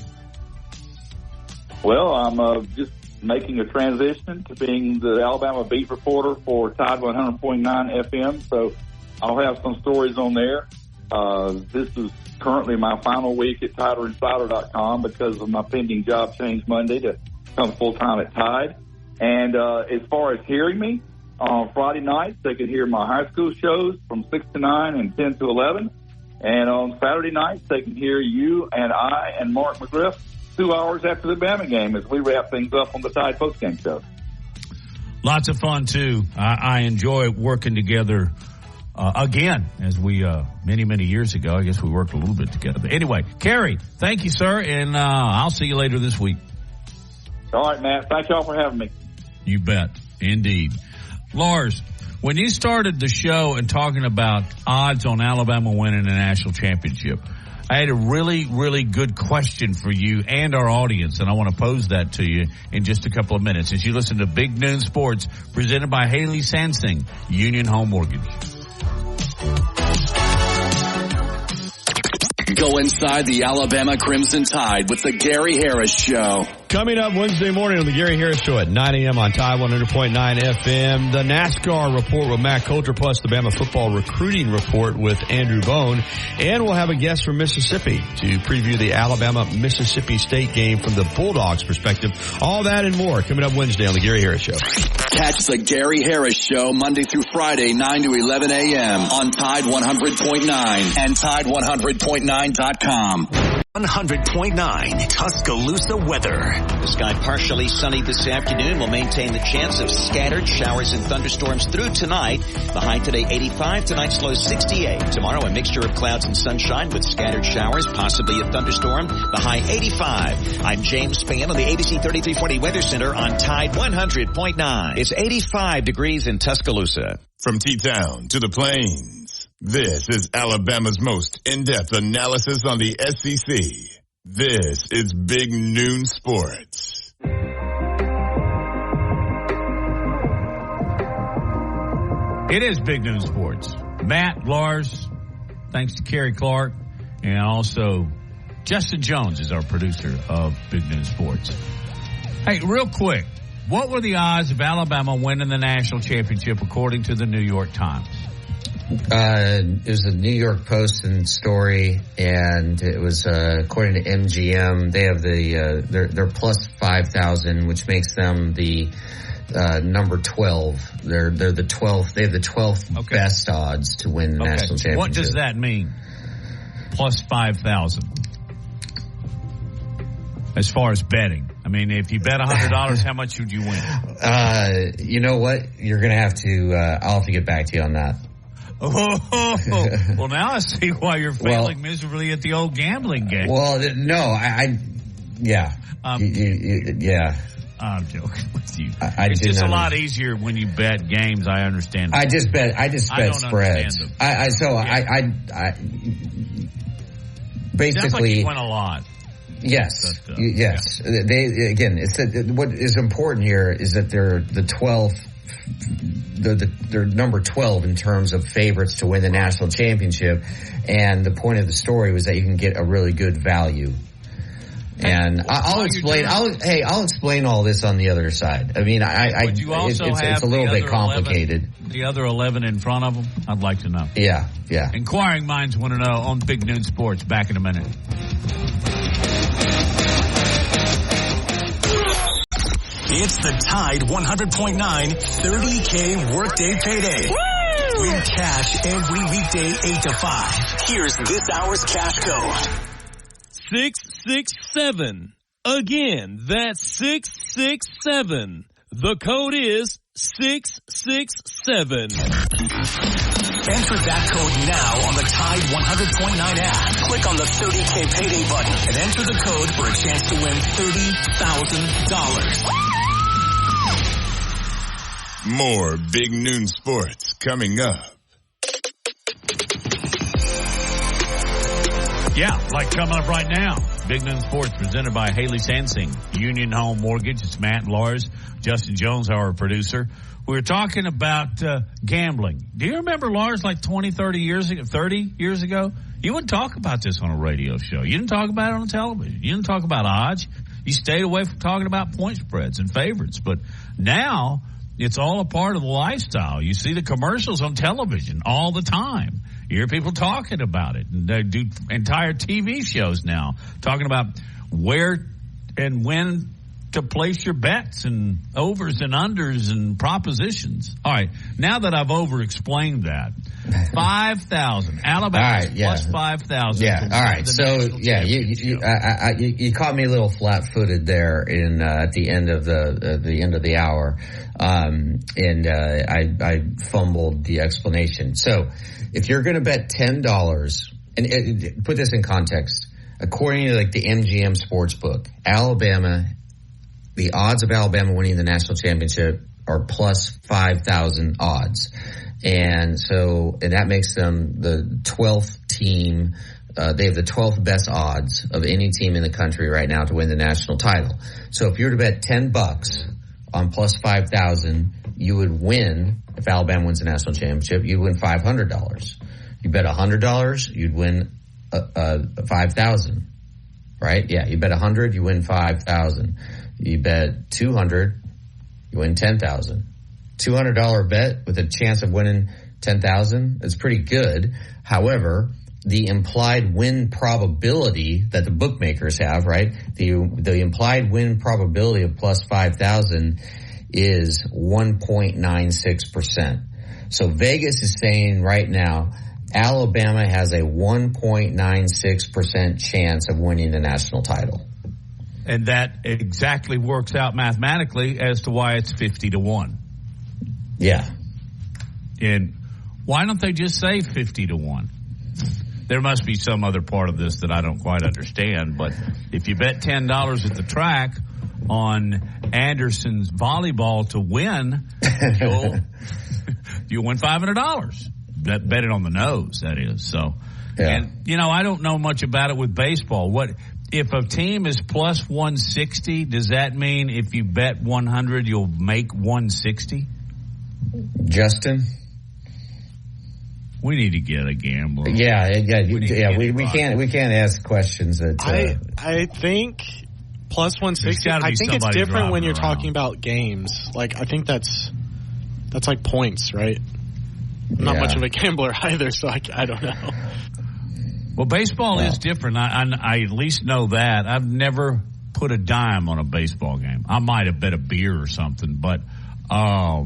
Well, I'm just making a transition to being the Alabama beat reporter for Tide 100.9 FM. So I'll have some stories on there. This is currently my final week at TiderInsider.com because of my pending job change Monday to come full-time at Tide. And as far as hearing me, on Friday nights, they can hear my high school shows from 6 to 9 and 10 to 11. And on Saturday nights, they can hear you and I and Mark McGriff 2 hours after the Bama game as we wrap things up on the Tide postgame show. Lots of fun, too. I enjoy working together again, as we many years ago. I guess we worked a little bit together. But anyway, Kerry, thank you, sir, and I'll see you later this week. All right, Matt. Thank y'all for having me. You bet. Indeed. Lars, when you started the show and talking about odds on Alabama winning the national championship, I had a really good question for you and our audience, and I want to pose that to you in just a couple of minutes as you listen to Big Noon Sports presented by Haley Sansing, Union Home Mortgage. Go inside the Alabama Crimson Tide with the Gary Harris Show. Coming up Wednesday morning on the Gary Harris Show at 9 a.m. on Tide 100.9 FM. The NASCAR report with Matt Coulter, plus the Bama football recruiting report with Andrew Bone. And we'll have a guest from Mississippi to preview the Alabama-Mississippi State game from the Bulldogs' perspective. All that and more coming up Wednesday on the Gary Harris Show. Catch the Gary Harris Show Monday through Friday, 9 to 11 a.m. on Tide 100.9 and Tide100.9.com. 100.9 Tuscaloosa weather. The sky partially sunny this afternoon will maintain the chance of scattered showers and thunderstorms through tonight. The high today 85, tonight's low 68. Tomorrow a mixture of clouds and sunshine with scattered showers, possibly a thunderstorm. The high 85. I'm James Spann on the ABC 3340 Weather Center on Tide 100.9. It's 85 degrees in Tuscaloosa. From T-Town to the Plains, this is Alabama's most in-depth analysis on the SEC. This is Big Noon Sports. It is Big Noon Sports. Matt, Lars, thanks to Kerry Clark, and also Justin Jones is our producer of Big Noon Sports. Hey, real quick, what were the odds of Alabama winning the national championship according to the New York Times? It was a New York Post story, and it was according to MGM. They have they're plus 5,000, which makes them the number 12. They're the 12th. They have the 12th best odds to win the national championship. What does that mean? Plus 5,000. As far as betting, I mean, if you bet $100, how much would you win? You know what? You're going to have to. I'll have to get back to you on that. Well, now I see why you're failing miserably at the old gambling game. Well, no, yeah. Yeah. I'm joking with you. It's just a lot easier when you bet games. I understand. I just bet spreads. Basically, sounds like you win a lot. Yes. Yes. Yeah. What is important here is that they're the 12th. They're number 12 in terms of favorites to win the national championship, and the point of the story was that you can get a really good value. And I'll explain. I'll explain all this on the other side. I mean, it's a little bit complicated. 11, the other 11 in front of them, I'd like to know. Yeah. Inquiring minds want to know on Big Noon Sports. Back in a minute. It's the Tide 100.9 30K Workday Payday. Woo! Win cash every weekday 8 to 5. Here's this hour's cash code. 667. Again, that's 667. The code is 667. Enter that code now on the Tide 100.9 app. Click on the 30K Payday button and enter the code for a chance to win $30,000. More Big Noon Sports coming up. Yeah, like coming up right now. Big Noon Sports presented by Haley Sansing, Union Home Mortgage. It's Matt, Lars, Justin Jones, our producer. We were talking about gambling. Do you remember, Lars, like 30 years ago? You wouldn't talk about this on a radio show. You didn't talk about it on television. You didn't talk about odds. You stayed away from talking about point spreads and favorites. But now It's all a part of the lifestyle. You see the commercials on television all the time. You hear people talking about it. And they do entire TV shows now talking about where and when to place your bets and overs and unders and propositions. All right, now that I've over-explained that, 5,000. Alabama plus 5,000. Yeah, all right. So, yeah, you caught me a little flat-footed there at the end of the hour, and I fumbled the explanation. So, if you're going to bet $10, and put this in context, according to like the MGM Sportsbook, the odds of Alabama winning the national championship are plus 5,000 odds. And that makes them the 12th team. They have the 12th best odds of any team in the country right now to win the national title. So if you were to bet $10 on plus 5,000, you would win. If Alabama wins the national championship, you'd win $500. You bet $100, you'd win 5,000. Right? Yeah. You bet 100, you win 5,000. You bet 200, you win 10,000. $200 bet with a chance of winning 10,000 is pretty good. However, the implied win probability that the bookmakers have, right? The implied win probability of plus 5,000 is 1.96%. So Vegas is saying right now, Alabama has a 1.96% chance of winning the national title. And that exactly works out mathematically as to why it's 50-1. Yeah. And why don't they just say 50-1? There must be some other part of this that I don't quite understand. But if you bet $10 at the track on Anderson's volleyball to win, you'll win $500. Bet it on the nose, that is. So, yeah. And, I don't know much about it with baseball. What if a team is plus 160, does that mean if you bet 100, you'll make 160? Justin? We need to get a gambler. Yeah. We can't ask questions that. I think plus 160. I think it's different when you're talking about games. Like I think that's like points, right? I'm not much of a gambler either, so I don't know. Well, baseball is different. I at least know that. I've never put a dime on a baseball game. I might have bet a beer or something, but I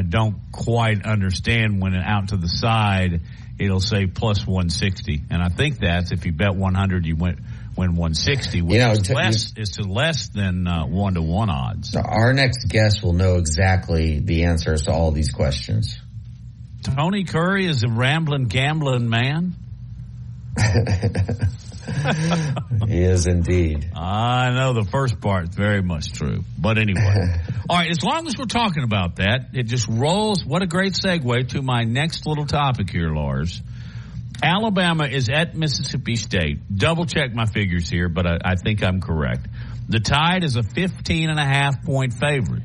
don't quite understand when out to the side it'll say plus 160, and I think that's if you bet 100, you win 160, which is less than 1-to-1 odds. So our next guest will know exactly the answers to all these questions. Tony Curry is a rambling, gambling man. He is indeed. I know the first part is very much true. But anyway. All right, as long as we're talking about that, it just rolls. What a great segue to my next little topic here, Lars. Alabama is at Mississippi State. Double check my figures here, but I think I'm correct. The Tide is a 15.5-point favorite.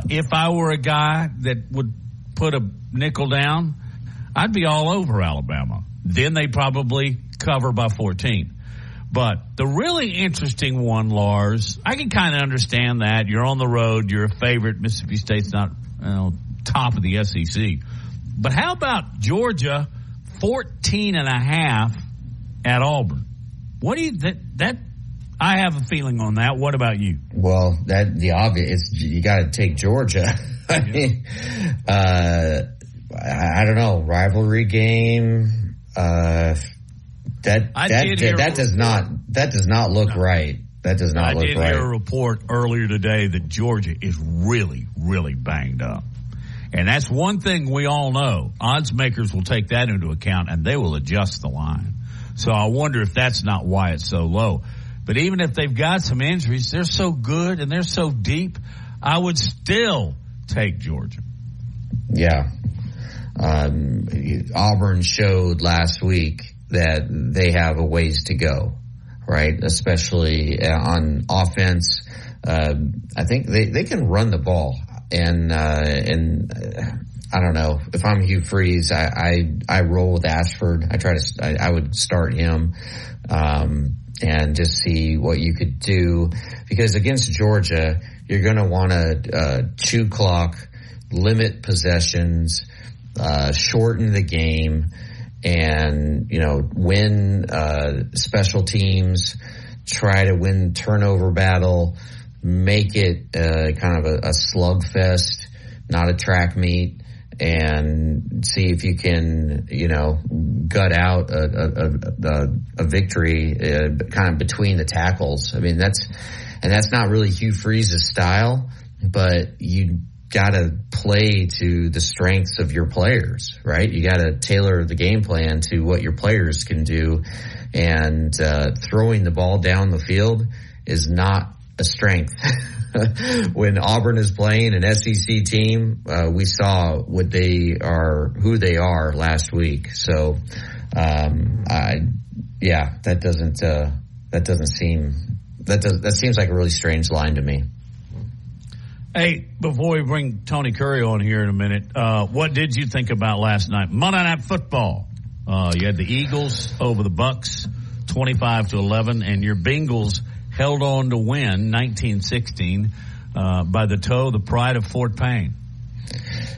If I were a guy that would put a nickel down, I'd be all over Alabama. Then they probably cover by 14. But the really interesting one, Lars, I can kind of understand that. You're on the road. You're a favorite. Mississippi State's not top of the SEC. But how about Georgia 14.5 at Auburn? What do you that? I have a feeling on that. What about you? Well, the obvious. You got to take Georgia. I mean, I don't know, rivalry game. That does not look right. That does not look right. I did hear a report earlier today that Georgia is really, really banged up. And that's one thing we all know. Odds makers will take that into account and they will adjust the line. So I wonder if that's not why it's so low. But even if they've got some injuries, they're so good and they're so deep, I would still take Georgia. Yeah. Auburn showed last week that they have a ways to go, right? Especially on offense. I think they can run the ball. And I don't know. If I'm Hugh Freeze, I roll with Ashford. I would start him, and just see what you could do, because against Georgia, you're going to want to chew clock, limit possessions, shorten the game, and win special teams. Try to win turnover battle, make it kind of a slugfest, not a track meet, and see if you can, gut out a victory kind of between the tackles. I mean, that's not really Hugh Freeze's style, but you got to play to the strengths of your players, right? You got to tailor the game plan to what your players can do, and throwing the ball down the field is not a strength. When Auburn is playing an SEC team, we saw who they are last week. So, that seems like a really strange line to me. Hey, before we bring Tony Curry on here in a minute, what did you think about last night? Monday Night Football. You had the Eagles over the Bucks, 25-11, and your Bengals held on to win 19-16 by the toe, the pride of Fort Payne.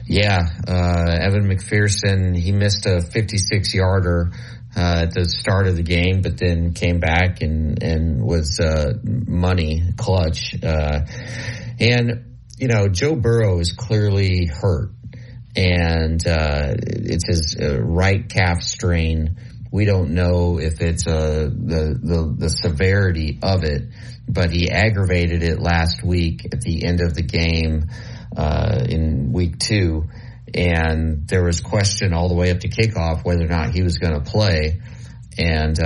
Yeah, Evan McPherson, he missed a 56-yarder at the start of the game, but then came back and was money clutch. And Joe Burrow is clearly hurt, and it's his right calf strain. We don't know if it's the severity of it, but he aggravated it last week at the end of the game in week 2, and there was question all the way up to kickoff whether or not he was going to play. And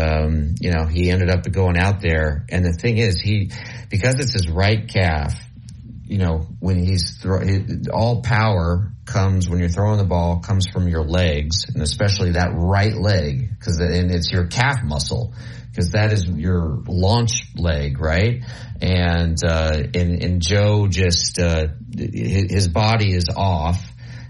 he ended up going out there. And the thing is, because it's his right calf, when all power comes when you're throwing the ball comes from your legs, and especially that right leg, and it's your calf muscle, because that is your launch leg, right? And Joe just his body is off,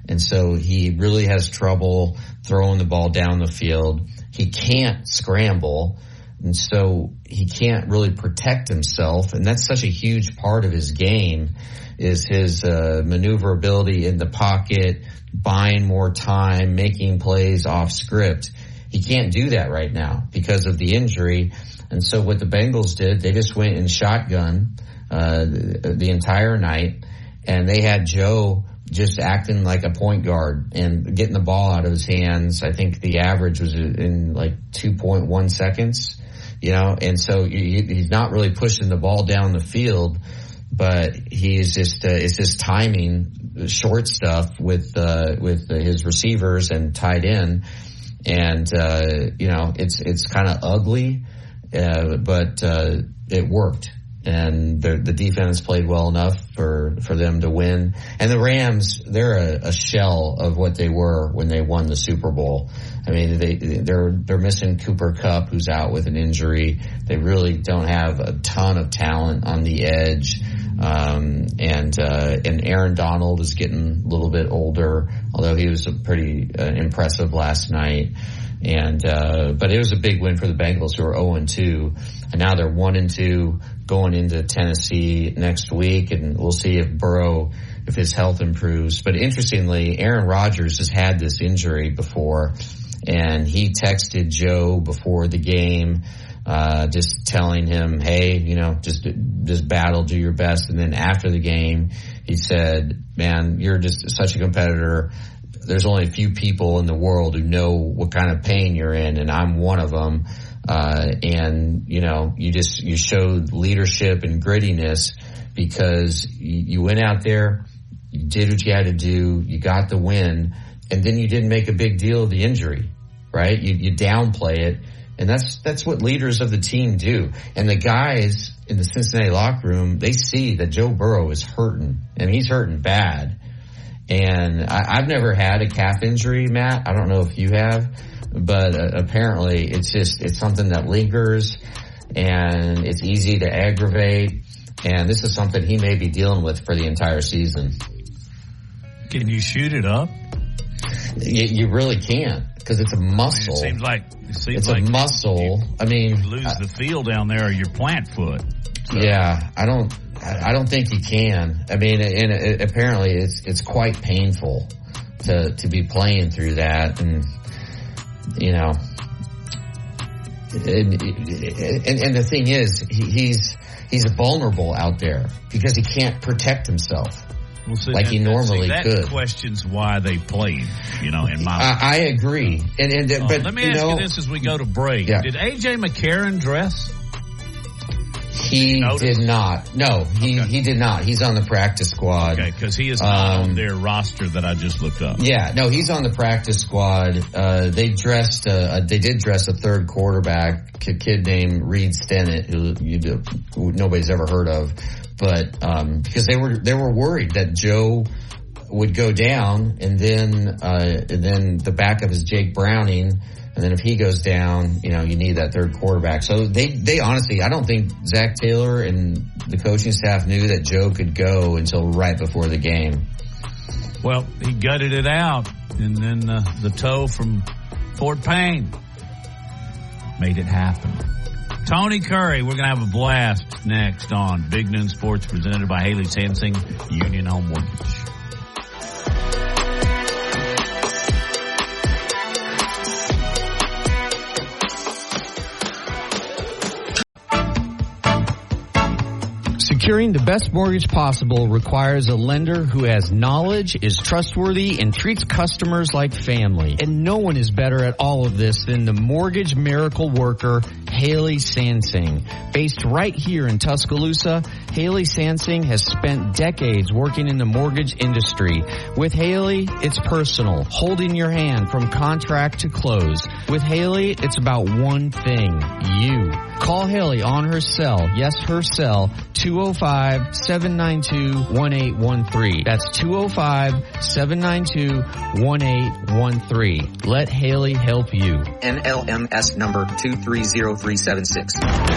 and so he really has trouble throwing the ball down the field. He can't scramble, and so he can't really protect himself, and that's such a huge part of his game, is his maneuverability in the pocket, buying more time, making plays off script. He can't do that right now because of the injury. And so what the Bengals did, they just went in shotgun the entire night, and they had Joe just acting like a point guard and getting the ball out of his hands. I think the average was in like 2.1 seconds, and so he's not really pushing the ball down the field, but he's just it's just timing short stuff with his receivers and tight end, and it's kind of ugly, but it worked. And the defense played well enough for them to win. And the Rams, they're a shell of what they were when they won the Super Bowl. I mean, they're missing Cooper Kupp, who's out with an injury. They really don't have a ton of talent on the edge. And Aaron Donald is getting a little bit older, although he was pretty impressive last night. But it was a big win for the Bengals, who are 0-2, and now they're 1-2 going into Tennessee next week, and we'll see if his health improves. But interestingly, Aaron Rodgers has had this injury before, and he texted Joe before the game, just telling him, hey, just battle, do your best. And then after the game, he said, man, you're just such a competitor. There's only a few people in the world who know what kind of pain you're in, and I'm one of them. And you showed leadership and grittiness, because you went out there, you did what you had to do, you got the win, and then you didn't make a big deal of the injury, right? You downplay it, and that's what leaders of the team do. And the guys in the Cincinnati locker room, they see that Joe Burrow is hurting, and he's hurting bad. And I've never had a calf injury, Matt. I don't know if you have, but apparently it's something that lingers, and it's easy to aggravate. And this is something he may be dealing with for the entire season. Can you shoot it up? You really can't, because it's a muscle. It seems like it's a muscle. I mean, you lose the feel down there, or your plant foot. So. Yeah, I don't think you can. I mean, and apparently it's quite painful to be playing through that, and you know, and the thing is, he's vulnerable out there because he can't protect himself. Well, see, like he normally that could. That questions why they played, you know, in my I agree. But let me ask you this as we go to break. Yeah. Did A.J. McCarron dress? He did not. No, he did not. He's on the practice squad. Okay, because he is not on their roster that I just looked up. Yeah, no, he's on the practice squad. They did dress a third quarterback, a kid named Reed Stennett, who nobody's ever heard of. But because they were worried that Joe would go down, and then the backup is Jake Browning, and then if he goes down, you know, you need that third quarterback. So they honestly, I don't think Zach Taylor and the coaching staff knew that Joe could go until right before the game. Well, he gutted it out, and then the toe from Fort Payne made it happen. Tony Curry, we're going to have a blast next on Big Noon Sports, presented by Haley Sansing, Union Home Mortgage. Securing the best mortgage possible requires a lender who has knowledge, is trustworthy, and treats customers like family. And no one is better at all of this than the mortgage miracle worker, Haley Sansing. Based right here in Tuscaloosa, Haley Sansing has spent decades working in the mortgage industry. With Haley, it's personal, holding your hand from contract to close. With Haley, it's about one thing, you. Call Haley on her cell, yes, her cell, 205-792-1813. That's 205-792-1813. Let Haley help you. NLMS number 230376.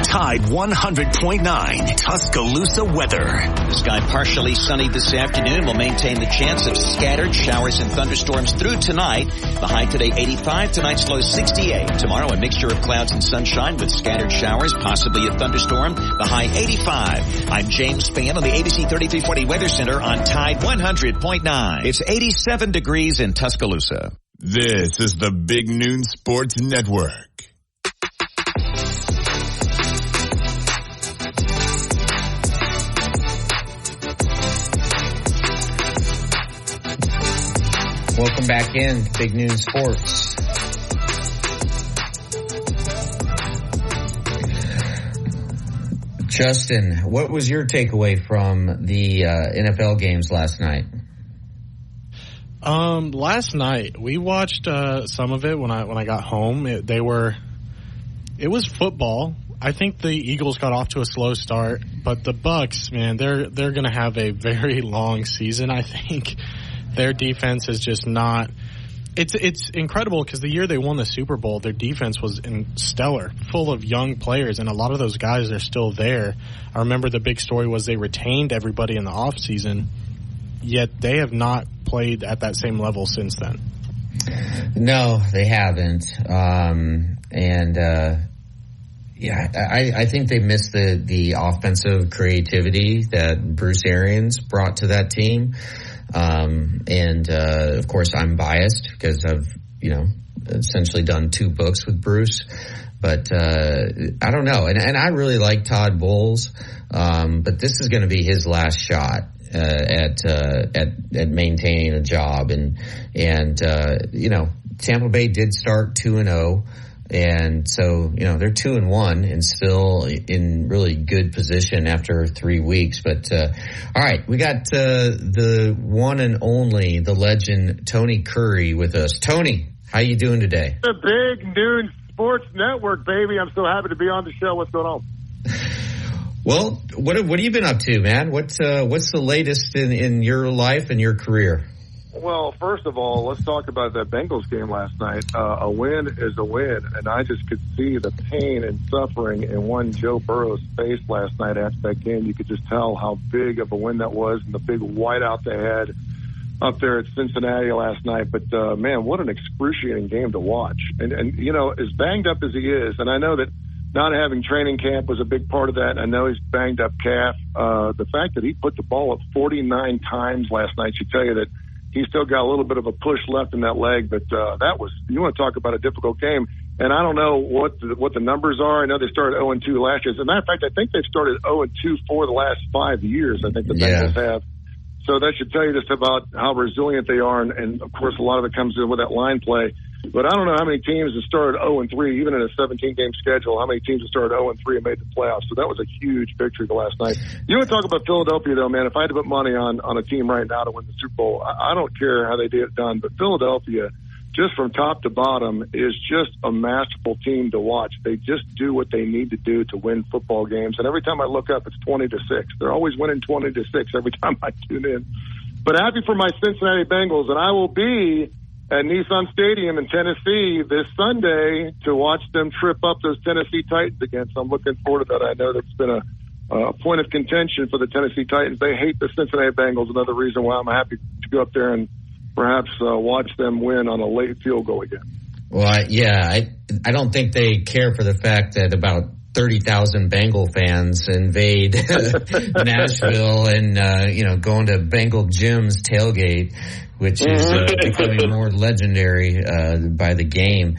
Tide 100.9 Tuscaloosa weather. The sky partially sunny this afternoon will maintain the chance of scattered showers and thunderstorms through tonight. The high today 85, tonight's low 68. Tomorrow a mixture of clouds and sunshine with scattered showers, possibly a thunderstorm. The high 85. I'm James Spann on the ABC 3340 Weather Center on Tide 100.9. It's 87 degrees in Tuscaloosa. This is the Big Noon Sports Network. Welcome back in to Big Noon Sports. Justin, what was your takeaway from the NFL games last night? Last night we watched some of it when I got home. It was football. I think the Eagles got off to a slow start, but the Bucs, man, they're going to have a very long season. I think their defense is just not. It's incredible because the year they won the Super Bowl, their defense was stellar, full of young players, and a lot of those guys are still there. I remember the big story was they retained everybody in the offseason, yet they have not played at that same level since then. No, they haven't. I think they missed the offensive creativity that Bruce Arians brought to that team. Of course I'm biased because I've, essentially done 2 books with Bruce, but, I don't know. And I really like Todd Bowles. But this is going to be his last shot, at maintaining a job. Tampa Bay did start 2-0. And so, they're 2-1 and still in really good position after 3 weeks. But, all right, we got, the one and only, the legend, Tony Curry with us. Tony, how you doing today? The Big Noon Sports Network, baby. I'm so happy to be on the show. What's going on? Well, what have you been up to, man? What's the latest in your life and your career? Well, first of all, let's talk about that Bengals game last night. A win is a win, and I just could see the pain and suffering in one Joe Burrow's face last night after that game. You could just tell how big of a win that was and the big whiteout they had up there at Cincinnati last night. But, man, what an excruciating game to watch. And, you know, as banged up as he is, and I know that not having training camp was a big part of that. I know he's banged up calf. The fact that he put the ball up 49 times last night should tell you that he's still got a little bit of a push left in that leg. But that was, you want to talk about a difficult game. And I don't know what the numbers are. I know they started 0-2 last year. As a matter of fact, I think they've started 0-2 for the last 5 years. I think the Bengals have. So that should tell you just about how resilient they are. And of course, a lot of it comes in with that line play. But I don't know how many teams have started 0-3, even in a 17-game schedule, how many teams have started 0-3 and made the playoffs. So that was a huge victory last night. You want to talk about Philadelphia, though, man. If I had to put money on a team right now to win the Super Bowl, I don't care how they get it done. But Philadelphia, just from top to bottom, is just a masterful team to watch. They just do what they need to do to win football games. And every time I look up, it's 20-6. They're always winning 20-6 every time I tune in. But happy for my Cincinnati Bengals, and I will be at Nissan Stadium in Tennessee this Sunday to watch them trip up those Tennessee Titans again. So I'm looking forward to that. I know that's been a point of contention for the Tennessee Titans. They hate the Cincinnati Bengals. Another reason why I'm happy to go up there and perhaps watch them win on a late field goal again. Well, I don't think they care for the fact that about 30,000 Bengal fans invade Nashville and, going to Bengal Jim's tailgate, which is becoming more legendary by the game.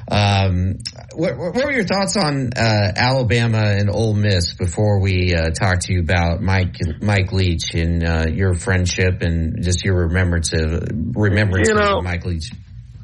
What were your thoughts on Alabama and Ole Miss before we talk to you about Mike Leach and your friendship and just your remembrance of Mike Leach?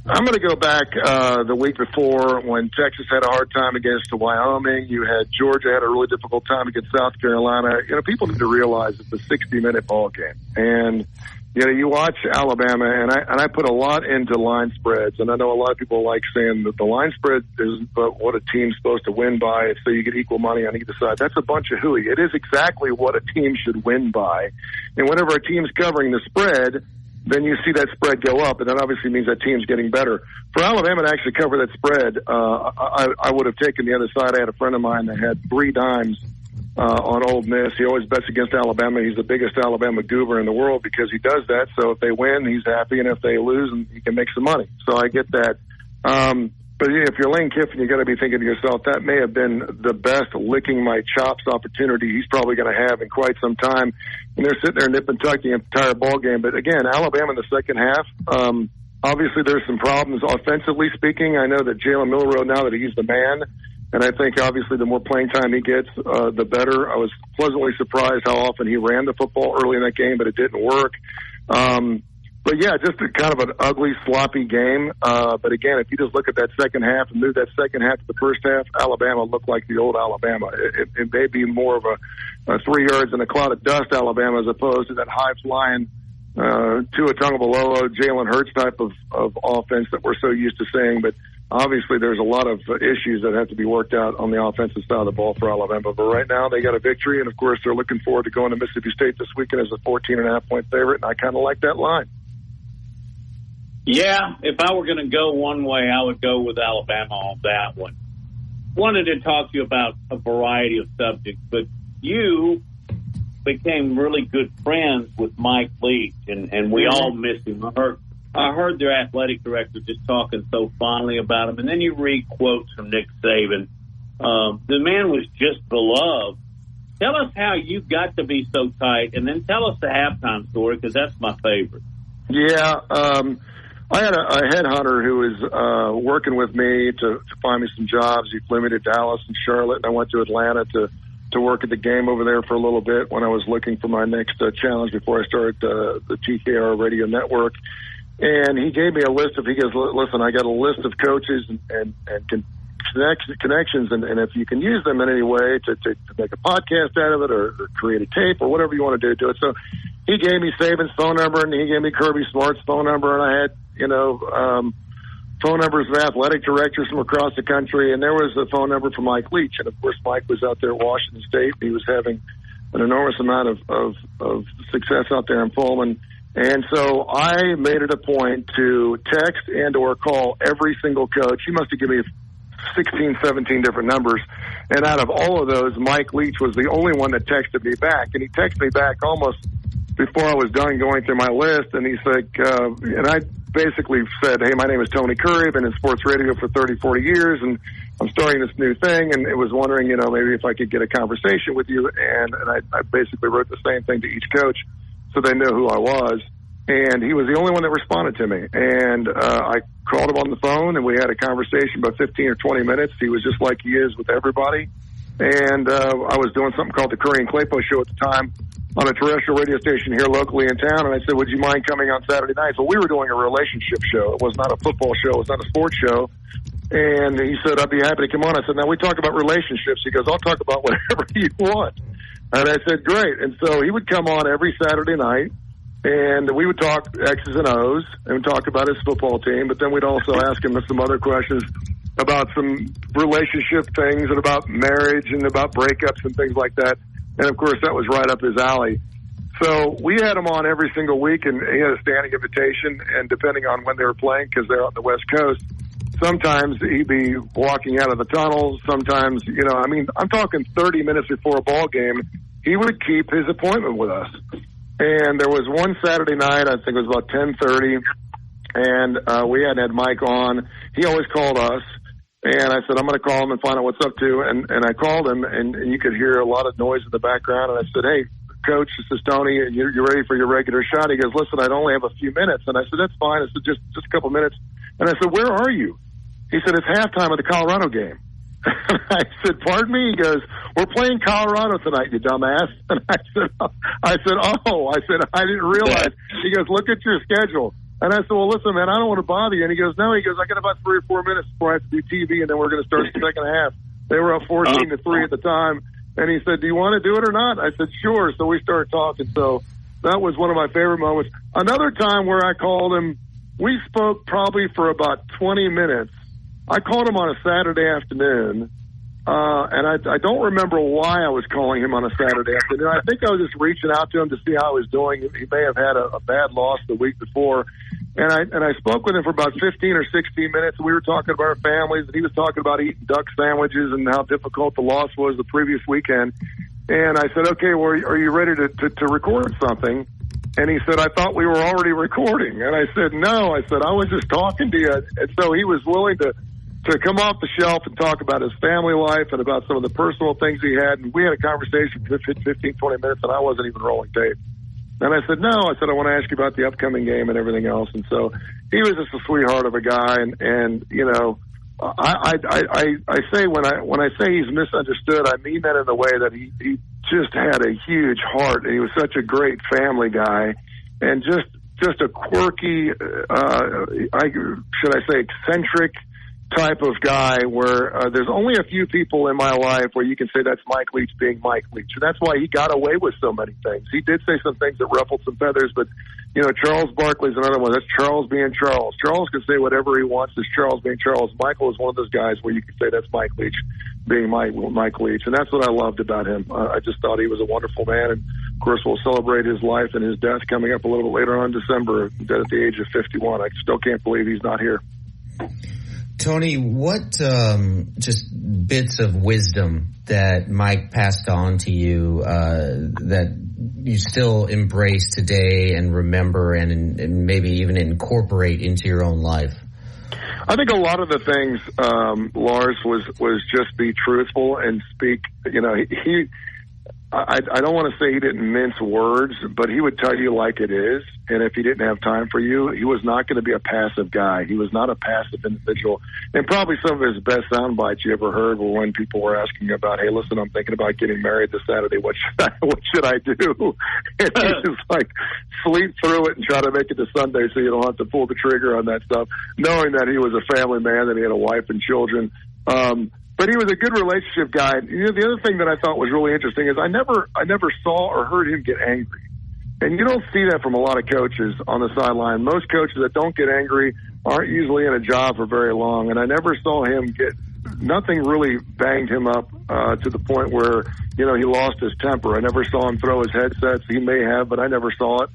I'm going to go back the week before when Texas had a hard time against Wyoming. You had Georgia had a really difficult time against South Carolina. People need to realize it's a 60-minute ball game. And, you watch Alabama, and I put a lot into line spreads. And I know a lot of people like saying that the line spread is what a team's supposed to win by, so you get equal money on either side. That's a bunch of hooey. It is exactly what a team should win by. And whenever a team's covering the spread, then you see that spread go up, and that obviously means that team's getting better. For Alabama to actually cover that spread, I would have taken the other side. I had a friend of mine that had 3 dimes on Ole Miss. He always bets against Alabama. He's the biggest Alabama goober in the world because he does that. So if they win, he's happy, and if they lose, he can make some money. So I get that. But if you're Lane Kiffin, you got to be thinking to yourself, that may have been the best licking my chops opportunity he's probably going to have in quite some time. And they're sitting there nipping tuck the entire ball game. But again, Alabama in the second half, obviously there's some problems offensively speaking. I know that Jalen Milroe, now that he's the man, and I think obviously the more playing time he gets, the better. I was pleasantly surprised how often he ran the football early in that game, but it didn't work. But yeah, just a kind of an ugly, sloppy game. But again, if you just look at that second half and move that second half to the first half, Alabama looked like the old Alabama. It may be more of a 3 yards in a cloud of dust Alabama as opposed to that high-flying Tua Tagovailoa, Jalen Hurts type of offense that we're so used to seeing. But obviously there's a lot of issues that have to be worked out on the offensive side of the ball for Alabama. But right now they got a victory, and of course they're looking forward to going to Mississippi State this weekend as a 14.5-point favorite, and I kind of like that line. Yeah, if I were going to go one way, I would go with Alabama on that one. Wanted to talk to you about a variety of subjects, but you became really good friends with Mike Leach, and we all miss him. I heard their athletic director just talking so fondly about him, and then you read quotes from Nick Saban. The man was just beloved. Tell us how you got to be so tight, and then tell us the halftime story, because that's my favorite. Yeah, I had a headhunter who was working with me to find me some jobs. He flew me to Dallas and Charlotte, and I went to Atlanta to work at the game over there for a little bit when I was looking for my next challenge before I started the TKR radio network. And he gave me a list he goes, listen, I got a list of coaches and connections, and if you can use them in any way to make a podcast out of it or create a tape or whatever you want to do it. So he gave me Saban's phone number, and he gave me Kirby Smart's phone number, and I had, phone numbers of athletic directors from across the country, and there was a phone number for Mike Leach. And, of course, Mike was out there at Washington State. He was having an enormous amount of success out there in Pullman. And so I made it a point to text and or call every single coach. He must have given me 16, 17 different numbers. And out of all of those, Mike Leach was the only one that texted me back. And he texted me back almost before I was done going through my list, and he's like, and I basically said, hey, my name is Tony Curry. I've been in sports radio for 30, 40 years, and I'm starting this new thing, and it was wondering, maybe if I could get a conversation with you. And I basically wrote the same thing to each coach so they knew who I was. And he was the only one that responded to me. And I called him on the phone, and we had a conversation about 15 or 20 minutes. He was just like he is with everybody. And I was doing something called the Curry and Claypo Show at the time on a terrestrial radio station here locally in town. And I said, would you mind coming on Saturday nights? Well, we were doing a relationship show. It was not a football show. It was not a sports show. And he said, I'd be happy to come on. I said, now we talk about relationships. He goes, I'll talk about whatever you want. And I said, great. And so he would come on every Saturday night, and we would talk X's and O's and talk about his football team. But then we'd also ask him some other questions about some relationship things and about marriage and about breakups and things like that. And, of course, that was right up his alley. So we had him on every single week, and he had a standing invitation. And depending on when they were playing, because they're on the West Coast, sometimes he'd be walking out of the tunnel. Sometimes, I'm talking 30 minutes before a ball game, he would keep his appointment with us. And there was one Saturday night, I think it was about 10:30, and we hadn't had Mike on. He always called us, and I said, I'm going to call him and find out what's up to. And I called him, and you could hear a lot of noise in the background. And I said, hey, Coach, this is Tony, and you're ready for your regular shot? He goes, listen, I'd only have a few minutes. And I said, that's fine. I said, just a couple minutes. And I said, where are you? He said, it's halftime of the Colorado game. I said, pardon me? He goes, we're playing Colorado tonight, you dumbass. And I said, I didn't realize. He goes, look at your schedule. And I said, well, listen, man, I don't want to bother you. And he goes, no. He goes, I got about 3 or 4 minutes before I have to do TV, and then we're going to start the second half. They were up 14-3 at the time. And he said, do you want to do it or not? I said, sure. So we started talking. So that was one of my favorite moments. Another time where I called him, we spoke probably for about 20 minutes. I called him on a Saturday afternoon, and I don't remember why I was calling him on a Saturday afternoon. I think I was just reaching out to him to see how he was doing. He may have had a bad loss the week before. And I spoke with him for about 15 or 16 minutes. We were talking about our families, and he was talking about eating duck sandwiches and how difficult the loss was the previous weekend. And I said, okay, well, are you ready to record something? And he said, I thought we were already recording. And I said, no. I said, I was just talking to you. And so he was willing to come off the shelf and talk about his family life and about some of the personal things he had. And we had a conversation for 15, 20 minutes, and I wasn't even rolling tape. And I said, no. I said, I want to ask you about the upcoming game and everything else. And so he was just a sweetheart of a guy. And I say when I say he's misunderstood, I mean that in the way that he just had a huge heart, and he was such a great family guy, and just a quirky, should I say eccentric type of guy where there's only a few people in my life where you can say that's Mike Leach being Mike Leach. And that's why he got away with so many things. He did say some things that ruffled some feathers, but, Charles Barkley's another one. That's Charles being Charles. Charles can say whatever he wants. It's Charles being Charles. Michael is one of those guys where you can say that's Mike Leach being Mike Leach. And that's what I loved about him. I just thought he was a wonderful man. And, of course, we'll celebrate his life and his death coming up a little bit later on in December, dead at the age of 51. I still can't believe he's not here. Tony, what just bits of wisdom that Mike passed on to you that you still embrace today and remember and maybe even incorporate into your own life? I think a lot of the things, Lars, was just be truthful and speak. I don't want to say he didn't mince words, but he would tell you like it is. And if he didn't have time for you, he was not going to be a passive guy. He was not a passive individual. And probably some of his best sound bites you ever heard were when people were asking about, hey, listen, I'm thinking about getting married this Saturday. What should I do? And he just like sleep through it and try to make it to Sunday so you don't have to pull the trigger on that stuff, knowing that he was a family man, that he had a wife and children. But he was a good relationship guy. The other thing that I thought was really interesting is I never saw or heard him get angry. And you don't see that from a lot of coaches on the sideline. Most coaches that don't get angry aren't usually in a job for very long. And I never saw him nothing really banged him up to the point where, he lost his temper. I never saw him throw his headsets. He may have, but I never saw it.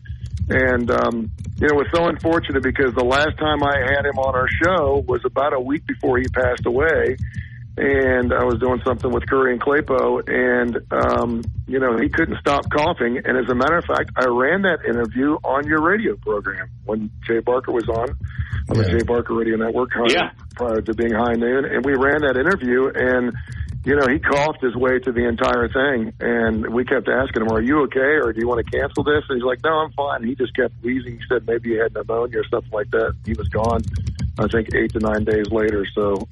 And, it was so unfortunate because the last time I had him on our show was about a week before he passed away. and I was doing something with Curry and Claypo, and, he couldn't stop coughing. And as a matter of fact, I ran that interview on your radio program when Jay Barker was on the Jay Barker Radio Network prior to being High Noon. And we ran that interview, and, he coughed his way to the entire thing. And we kept asking him, are you okay, or do you want to cancel this? And he's like, no, I'm fine. He just kept wheezing. He said maybe he had pneumonia or something like that. He was gone, I think, 8 to 9 days later. So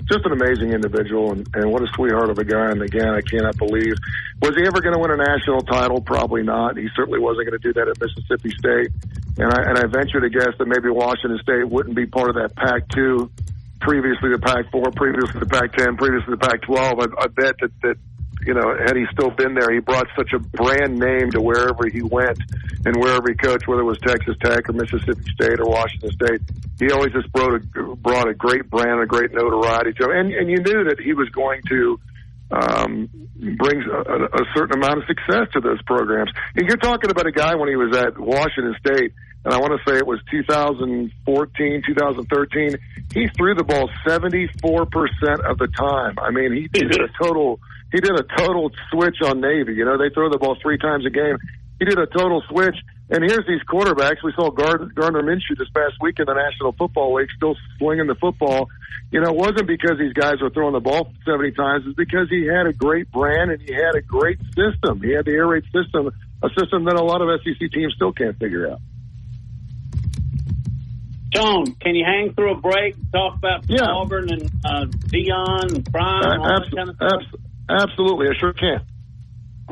just an amazing individual, and what a sweetheart of a guy. And again, I cannot believe, was he ever going to win a national title? Probably not. He certainly wasn't going to do that at Mississippi State. And I venture to guess that maybe Washington State wouldn't be part of that Pac-2, previously the Pac-4, previously the Pac-10, previously the Pac-12. I bet that had he still been there, he brought such a brand name to wherever he went and wherever he coached, whether it was Texas Tech or Mississippi State or Washington State. He always just brought a great brand, a great notoriety to him. And you knew that he was going to bring a certain amount of success to those programs. And you're talking about a guy when he was at Washington State, and I want to say it was 2014, 2013, he threw the ball 74% of the time. I mean, he did a total switch on Navy. They throw the ball 3 times a game. He did a total switch. And here's these quarterbacks. We saw Gardner Minshew this past week in the National Football League still slinging the football. It wasn't because these guys were throwing the ball 70 times. It's because he had a great brand and he had a great system. He had the air raid system, a system that a lot of SEC teams still can't figure out. John, can you hang through a break and talk about Auburn and Deion and Prime? Absolutely, I sure can.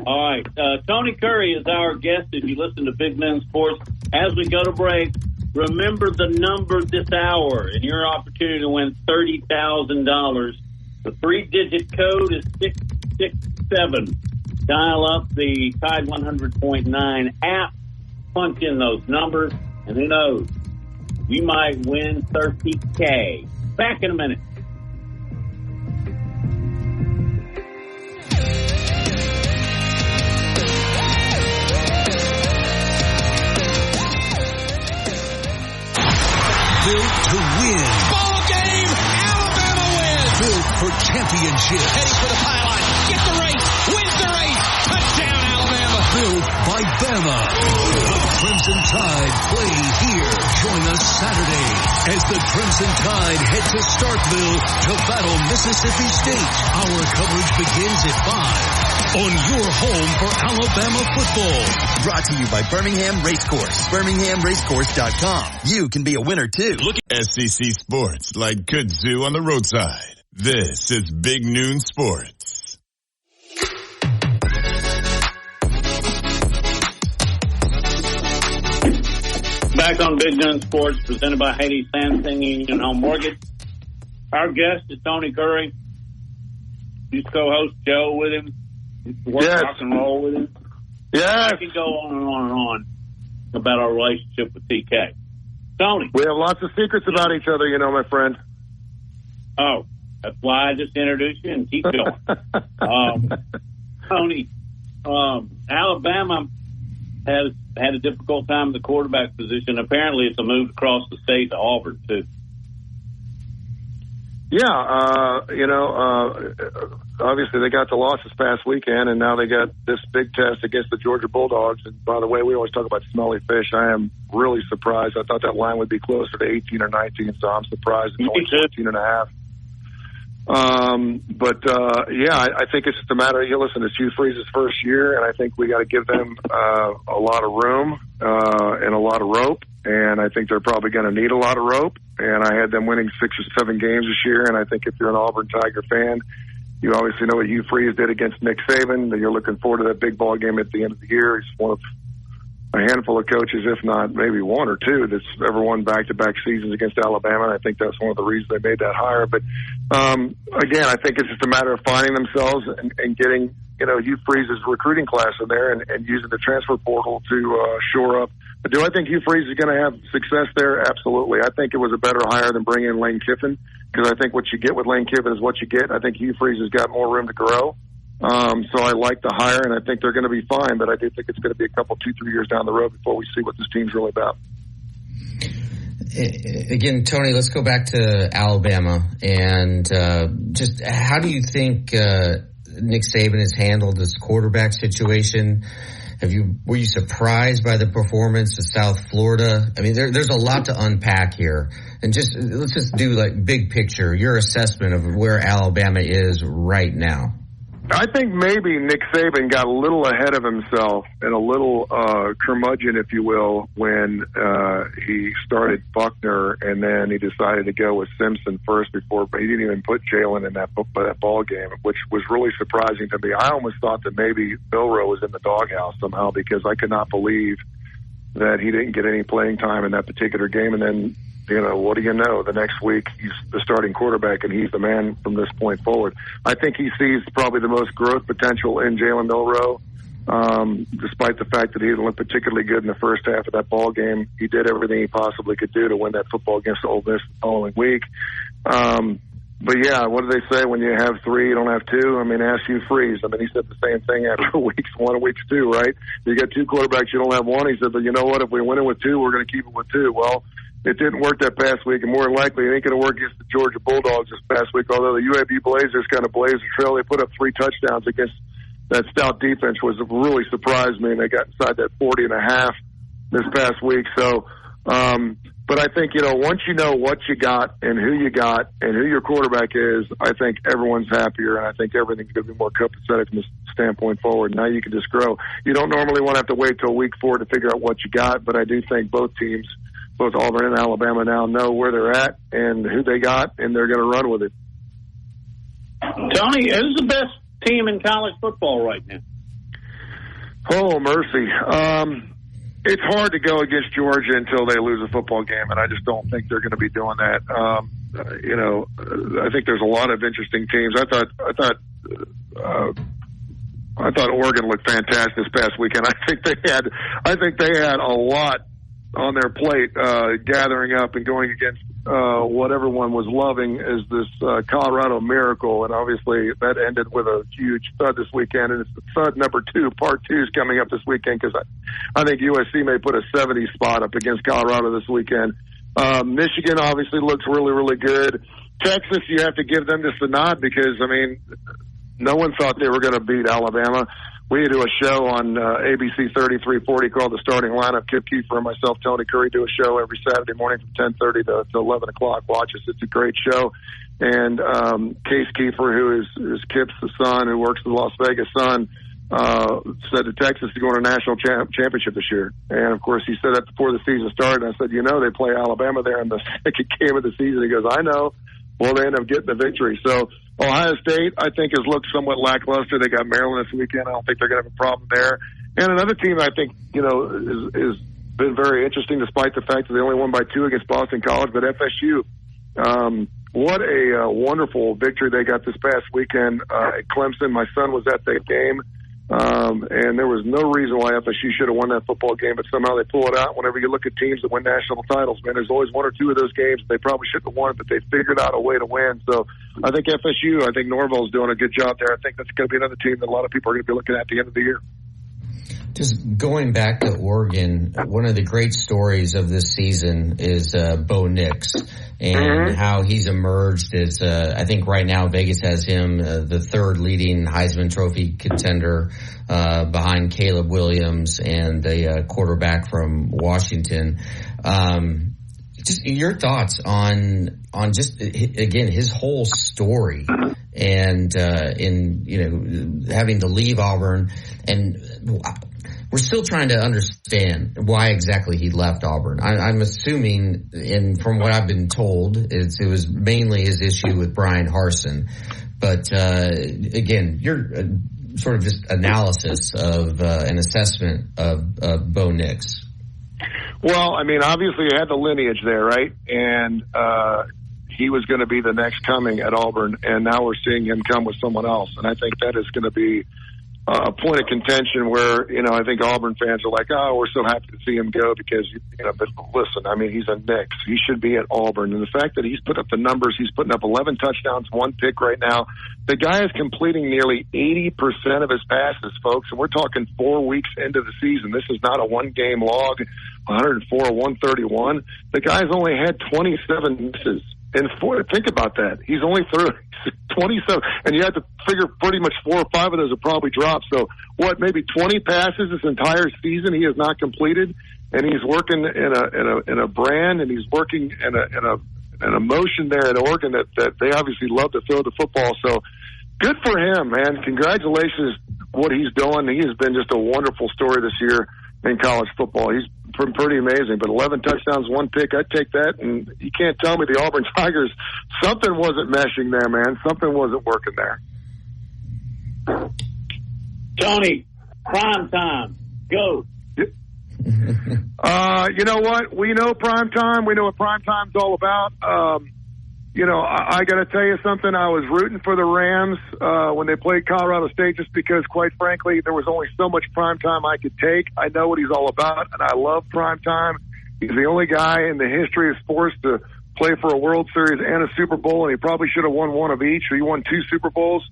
All right. Tony Curry is our guest if you listen to Big Men Sports. As we go to break, remember the number this hour and your opportunity to win $30,000. The 3-digit code is 667. Dial up the Tide 100.9 app, punch in those numbers, and who knows? You might win $30K. Back in a minute. Built to win. Ball game. Alabama wins. Built for championship. Heading for the pylon. Get the race. Wins the race. Touchdown, Alabama. Built by Bama. The Crimson Tide play here. Join us Saturday as the Crimson Tide head to Starkville to battle Mississippi State. Our coverage begins at 5 on your home for Alabama football. Brought to you by Birmingham Racecourse. BirminghamRacecourse.com. You can be a winner too. Look at SEC Sports like kudzu on the roadside. This is Big Noon Sports. Back on Big Gun Sports, presented by Haiti Sansing Union Home Mortgage. Our guest is Tony Curry. He's co-host Joe with him. Rock and roll with him. Yeah. I could go on and on and on about our relationship with TK. Tony. We have lots of secrets about each other, my friend. Oh, that's why I just introduced you and keep going. Tony, Alabama has had a difficult time in the quarterback position. Apparently it's a move across the state to Auburn, too. Yeah, obviously they got the loss this past weekend, and now they got this big test against the Georgia Bulldogs. And by the way, we always talk about smelly fish. I am really surprised. I thought that line would be closer to 18 or 19, so I'm surprised it's only 14.5. I think it's just a matter of, listen, it's Hugh Freeze's first year, and I think we got to give them a lot of room and a lot of rope, and I think they're probably going to need a lot of rope. And I had them winning 6 or 7 games this year, and I think if you're an Auburn Tiger fan, you obviously know what Hugh Freeze did against Nick Saban, that you're looking forward to that big ball game at the end of the year. He's one of a handful of coaches, if not maybe one or two, that's ever won back-to-back seasons against Alabama. And I think that's one of the reasons they made that hire. But, again, I think it's just a matter of finding themselves and getting, Hugh Freeze's recruiting class in there and using the transfer portal to shore up. But do I think Hugh Freeze is going to have success there? Absolutely. I think it was a better hire than bringing in Lane Kiffin, because I think what you get with Lane Kiffin is what you get. I think Hugh Freeze has got more room to grow. So I like the hire, and I think they're going to be fine, but I do think it's going to be a couple, 2-3 years down the road before we see what this team's really about. Again, Tony, let's go back to Alabama and just how do you think Nick Saban has handled this quarterback situation? Were you surprised by the performance of South Florida? I mean, there's a lot to unpack here, and let's just do like big picture, your assessment of where Alabama is right now. I think maybe Nick Saban got a little ahead of himself and a little curmudgeon, if you will, when he started Buckner, and then he decided to go with Simpson first before, but he didn't even put Jalen in that ball game, which was really surprising to me. I almost thought that maybe Milroe was in the doghouse somehow, because I could not believe that he didn't get any playing time in that particular game. And then, what do you know? The next week, he's the starting quarterback, and he's the man from this point forward. I think he sees probably the most growth potential in Jalen Milroe, despite the fact that he didn't look particularly good in the first half of that ball game. He did everything he possibly could do to win that football against Ole Miss the following week. But, yeah, what do they say? When you have three, you don't have two? I mean, ask Hugh Freeze. I mean, he said the same thing after weeks 1 and weeks 2, right? You got two quarterbacks, you don't have one. He said, but you know what? If we win it with two, we're going to keep it with two. Well, it didn't work that past week, and more than likely it ain't going to work against the Georgia Bulldogs this past week, although the UAB Blazers kind of blazed the trail. They put up 3 touchdowns against that stout defense, was really surprised me, and they got inside that 40.5 this past week. So, but I think, once you know what you got and who your quarterback is, I think everyone's happier, and I think everything's going to be more copacetic from this standpoint forward. Now you can just grow. You don't normally want to have to wait till week 4 to figure out what you got, but I do think both teams, both Auburn and Alabama, now know where they're at and who they got, and they're going to run with it. Tony, who's the best team in college football right now? Oh, mercy. It's hard to go against Georgia until they lose a football game, and I just don't think they're going to be doing that. I think there's a lot of interesting teams. I thought Oregon looked fantastic this past weekend. I think they had a lot on their plate, gathering up and going against what everyone was loving is this Colorado Miracle, and obviously that ended with a huge thud this weekend, and it's the thud number 2. Part 2 is coming up this weekend, because I think USC may put a 70 spot up against Colorado this weekend. Michigan obviously looks really, really good. Texas, you have to give them just a nod, because, I mean, no one thought they were going to beat Alabama. We do a show on ABC 3340 called The Starting Lineup. Kip Kiefer and myself, Tony Curry, do a show every Saturday morning from 10:30 to 11 o'clock. Watch us. It's a great show. And Case Kiefer, who is Kip's the son, who works for the Las Vegas Sun, said that Texas is going to a national championship this year. And, of course, he said that before the season started. And I said, they play Alabama there in the second game of the season. He goes, I know. Well, they end up getting the victory. So Ohio State, I think, has looked somewhat lackluster. They got Maryland this weekend. I don't think they're going to have a problem there. And another team I think, is been very interesting, despite the fact that they only won by 2 against Boston College, but FSU. What a wonderful victory they got this past weekend at Clemson. My son was at that game. And there was no reason why FSU should have won that football game, but somehow they pull it out. Whenever you look at teams that win national titles, man, there's always 1 or 2 of those games they probably shouldn't have won, but they figured out a way to win. So I think FSU, I think Norvell's doing a good job there. I think that's going to be another team that a lot of people are going to be looking at the end of the year. Just going back to Oregon, one of the great stories of this season is Bo Nix and how he's emerged as, I think right now Vegas has him the 3rd leading Heisman Trophy contender behind Caleb Williams and a quarterback from Washington. Just your thoughts on just, again, his whole story and having to leave Auburn, and we're still trying to understand why exactly he left Auburn. I'm assuming, and from what I've been told, it was mainly his issue with Brian Harsin. But again, your sort of just analysis of an assessment of Bo Nix. Well, I mean, obviously you had the lineage there, right? And he was going to be the next coming at Auburn, and now we're seeing him come with someone else. And I think that is going to be a point of contention where, I think Auburn fans are like, oh, we're so happy to see him go because, but listen, I mean, he's a Nix. He should be at Auburn. And the fact that he's put up the numbers, he's putting up 11 touchdowns, 1 pick right now, The guy is completing nearly 80% of his passes, folks, and we're talking 4 weeks into the season. This is not a one-game log, 104, 131. The guy's only had 27 misses. And think about that. He's only through 27, and you have to figure pretty much 4 or 5 of those are probably dropped. So, maybe 20 passes this entire season he has not completed, and he's working in a brand, and he's working in an emotion there at Oregon that they obviously love to throw the football. So, good for him, man. Congratulations what he's doing. He has been just a wonderful story this year in college football. He's pretty amazing, but 11 touchdowns, 1 pick, I'd take that. And you can't tell me the Auburn Tigers, something wasn't meshing there, man. Something wasn't working there. Tony, prime time, go. You know what? We know prime time. We know what prime time's all about. I got to tell you something. I was rooting for the Rams when they played Colorado State just because, quite frankly, there was only so much prime time I could take. I know what he's all about, and I love prime time. He's the only guy in the history of sports to play for a World Series and a Super Bowl, and he probably should have won one of each. So he won 2 Super Bowls.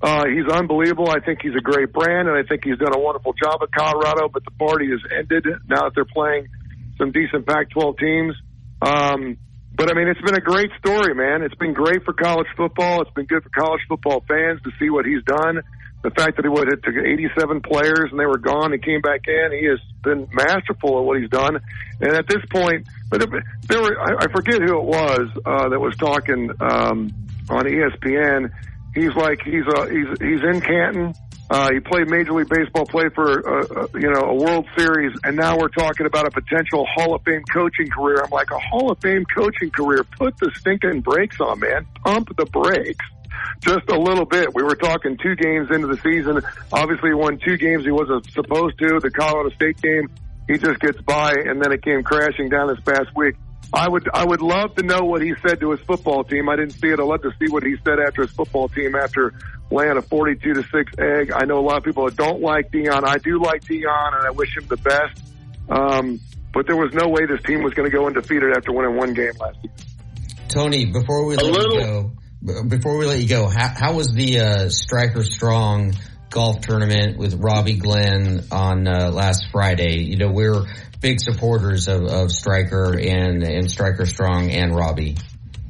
He's unbelievable. I think he's a great brand, and I think he's done a wonderful job at Colorado, but the party has ended now that they're playing some decent Pac-12 teams. But, I mean, it's been a great story, man. It's been great for college football. It's been good for college football fans to see what he's done. The fact that he took 87 players and they were gone and came back in, he has been masterful at what he's done. And at this point, I forget who it was that was talking on ESPN. He's in Canton. He played Major League Baseball, played for a World Series, and now we're talking about a potential Hall of Fame coaching career. I'm like, a Hall of Fame coaching career? Put the stinking brakes on, man. Pump the brakes just a little bit. We were talking 2 games into the season. Obviously, he won 2 games he wasn't supposed to. The Colorado State game, he just gets by, and then it came crashing down this past week. I would love to know what he said to his football team. I didn't see it. I'd love to see what he said after his football team after laying a 42-6 egg. I know a lot of people that don't like Deion. I do like Deion, and I wish him the best. But there was no way this team was going to go undefeated after winning 1 game last season. Tony, before we let you go, how was the Striker Strong golf tournament with Robbie Glenn on last Friday? You know, we're big supporters of Striker and Striker Strong and Robbie.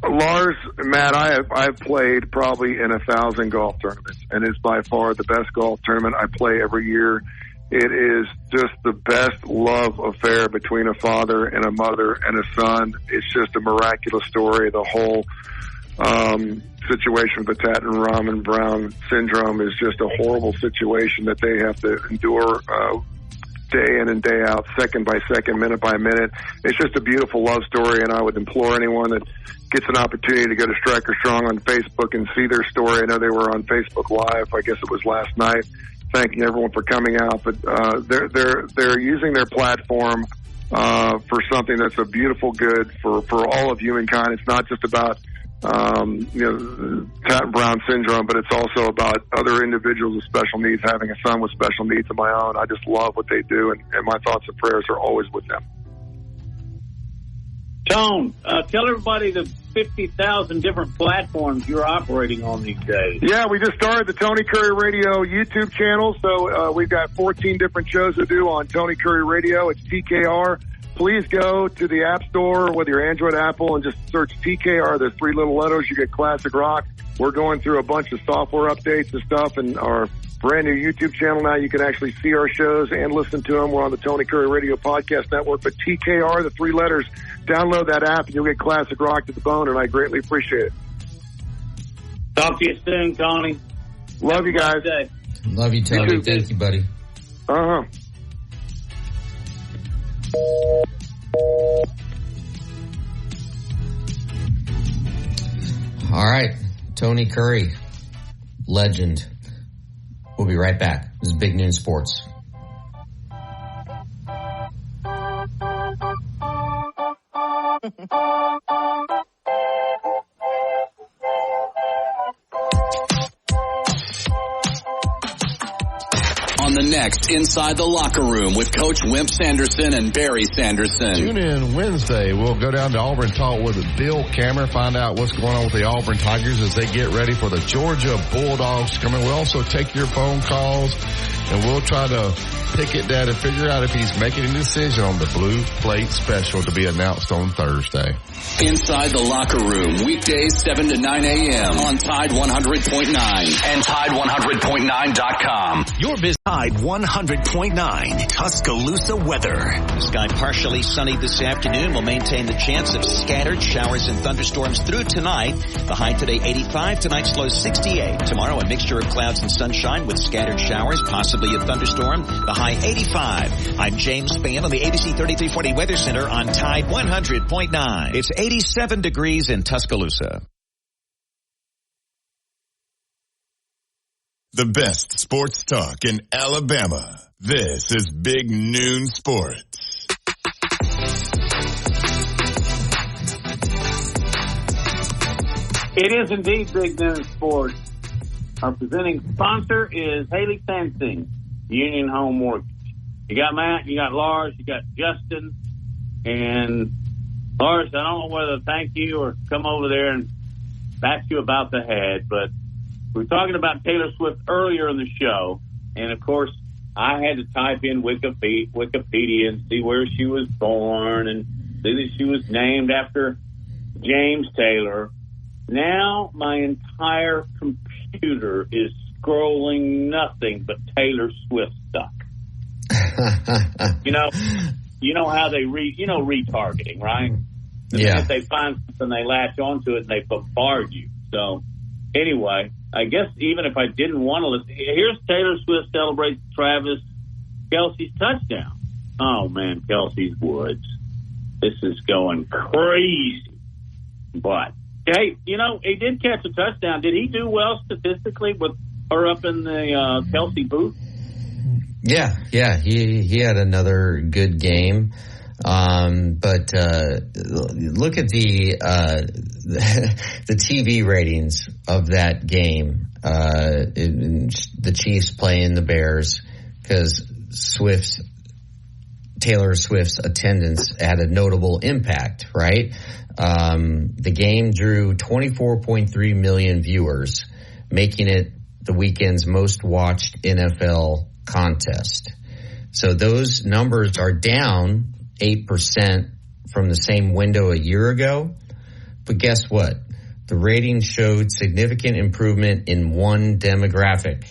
Lars, Matt, I've played probably in 1,000 golf tournaments, and it's by far the best golf tournament I play every year. It is just the best love affair between a father and a mother and a son. It's just a miraculous story. The whole situation with the Tatton-Raman-Brown syndrome is just a horrible situation that they have to endure day in and day out, second by second, minute by minute. It's just a beautiful love story, and I would implore anyone that gets an opportunity to go to Striker Strong on Facebook and see their story. I know they were on Facebook Live, I guess it was last night, thanking everyone for coming out. But they're using their platform for something that's a beautiful good for all of humankind. It's not just about Tatton-Brown syndrome, but it's also about other individuals with special needs, having a son with special needs of my own. I just love what they do, and my thoughts and prayers are always with them. Tone, tell everybody the 50,000 different platforms you're operating on these days. Yeah, we just started the Tony Curry Radio YouTube channel, so we've got 14 different shows to do on Tony Curry Radio. It's TKR. Please go to the App Store with your Android, Apple, and just search TKR. There's 3 little letters. You get Classic Rock. We're going through a bunch of software updates and stuff, and our brand new YouTube channel now. You can actually see our shows and listen to them. We're on the Tony Curry Radio Podcast Network. But TKR, the 3 letters, download that app, and you'll get Classic Rock to the bone, and I greatly appreciate it. Talk to you soon, Tony. Love you guys. Love you, Tony. Thank you, buddy. Uh-huh. All right, Tony Curry, legend. We'll be right back. This is Big Noon Sports. On the next Inside the Locker Room with Coach Wimp Sanderson and Barry Sanderson. Tune in Wednesday. We'll go down to Auburn, talk with Bill Cameron, find out what's going on with the Auburn Tigers as they get ready for the Georgia Bulldogs coming. We'll also take your phone calls, and we'll try to pick it down and figure out if he's making a decision on the Blue Plate Special to be announced on Thursday. Inside the Locker Room, weekdays 7 to 9 a.m. on Tide 100.9 and Tide100.9.com. Your business. Tide 100.9 Tuscaloosa weather. Sky partially sunny this afternoon. Will maintain the chance of scattered showers and thunderstorms through tonight. The high today 85, tonight's low 68. Tomorrow a mixture of clouds and sunshine with scattered showers, possibly a thunderstorm. The high 85. I'm James Spann on the ABC 3340 Weather Center on Tide 100.9. It's 87 degrees in Tuscaloosa. The best sports talk in Alabama. This is Big Noon Sports. It is indeed Big Noon Sports. Our presenting sponsor is Haley Sansing, Union Home Mortgage. You got Matt, you got Lars, you got Justin, and Lars, I don't know whether to thank you or come over there and bash you about the head, but we were talking about Taylor Swift earlier in the show, and of course, I had to type in Wikipedia and see where she was born and see that she was named after James Taylor. Now my entire computer is scrolling nothing but Taylor Swift stuff. You know how they retargeting, right? The minute they find something, they latch onto it and they bombard you. So anyway, I guess even if I didn't want to listen, here's Taylor Swift celebrates Travis Kelce's touchdown. Oh man, Kelce's Woods. This is going crazy. But hey, he did catch a touchdown. Did he do well statistically with her up in the Kelce booth? Yeah, he had another good game. But look at the TV ratings of that game. The Chiefs playing the Bears, because Taylor Swift's attendance had a notable impact, right? The game drew 24.3 million viewers, making it the weekend's most watched NFL contest. So those numbers are down 8% from the same window a year ago. But guess what? The ratings showed significant improvement in one demographic.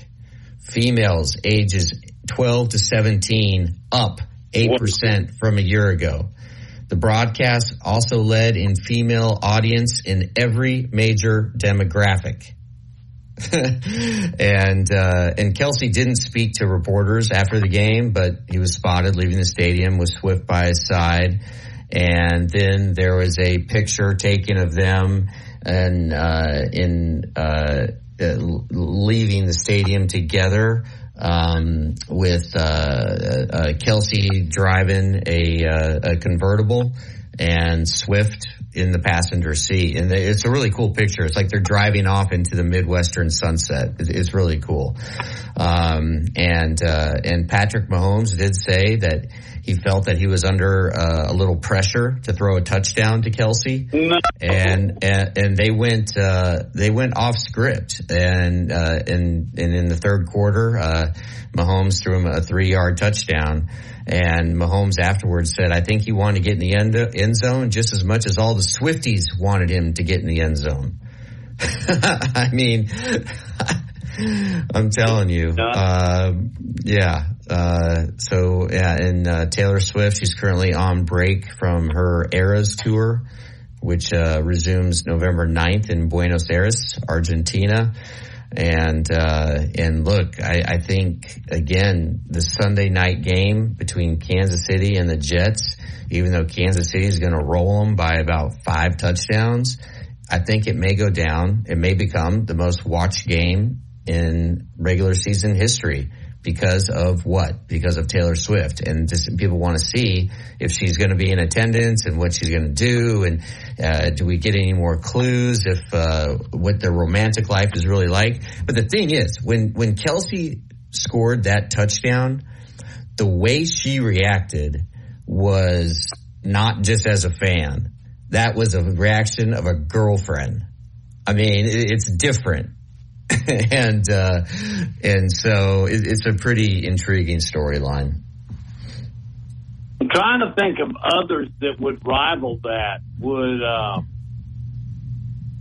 Females ages 12 to 17 up 8% from a year ago. The broadcast also led in female audience in every major demographic. And Kelce didn't speak to reporters after the game, but he was spotted leaving the stadium with Swift by his side. And then there was a picture taken of them and leaving the stadium together, with Kelce driving a convertible and Swift in the passenger seat. And it's a really cool picture. It's like they're driving off into the Midwestern sunset. It's really cool. And Patrick Mahomes did say that he felt that he was under a little pressure to throw a touchdown to Kelce. And they went off script. And in the third quarter, Mahomes threw him a 3-yard touchdown. And Mahomes afterwards said, I think he wanted to get in the end zone just as much as all the Swifties wanted him to get in the end zone. I mean, I'm telling you. And Taylor Swift, she's currently on break from her Eras tour, which resumes November 9th in Buenos Aires, Argentina. And look, I think, again, the Sunday night game between Kansas City and the Jets, even though Kansas City is going to roll them by about 5 touchdowns, I think it may go down. It may become the most watched game in regular season history. Because of what? Because of Taylor Swift. And just people want to see if she's going to be in attendance and what she's going to do. And do we get any more clues if what their romantic life is really like? But the thing is, when Kelce scored that touchdown, the way she reacted was not just as a fan. That was a reaction of a girlfriend. I mean, it's different. and so it's a pretty intriguing storyline. I'm trying to think of others that would rival that. Would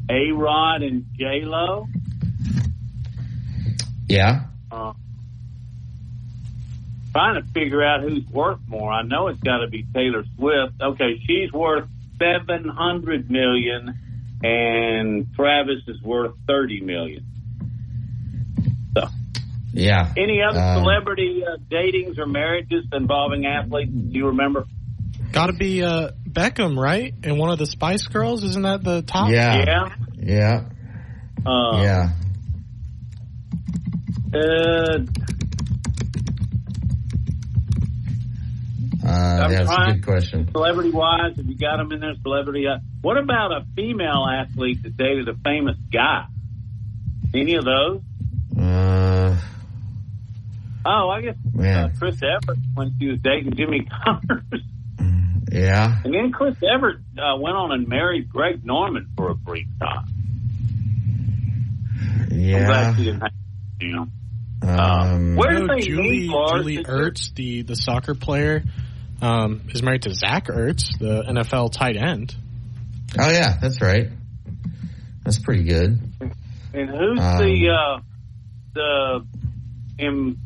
A-Rod and J-Lo? Yeah. Trying to figure out who's worth more. I know it's got to be Taylor Swift. Okay, she's worth $700 million, and Travis is worth $30 million. So, yeah. Any other celebrity datings or marriages involving athletes? Do you remember? Got to be Beckham, right? And one of the Spice Girls, isn't that the top? Yeah. Yeah. That's a good question. Celebrity-wise, have you got them in there? Celebrity. What about a female athlete that dated a famous guy? Any of those? I guess Chris Evert when she was dating Jimmy Connors. Yeah. And then Chris Evert went on and married Greg Norman for a brief time. Yeah. I'm glad she didn't have where did they Julie meet, Ertz, the soccer player, is married to Zach Ertz, the NFL tight end. Oh yeah, that's right. That's pretty good. And who's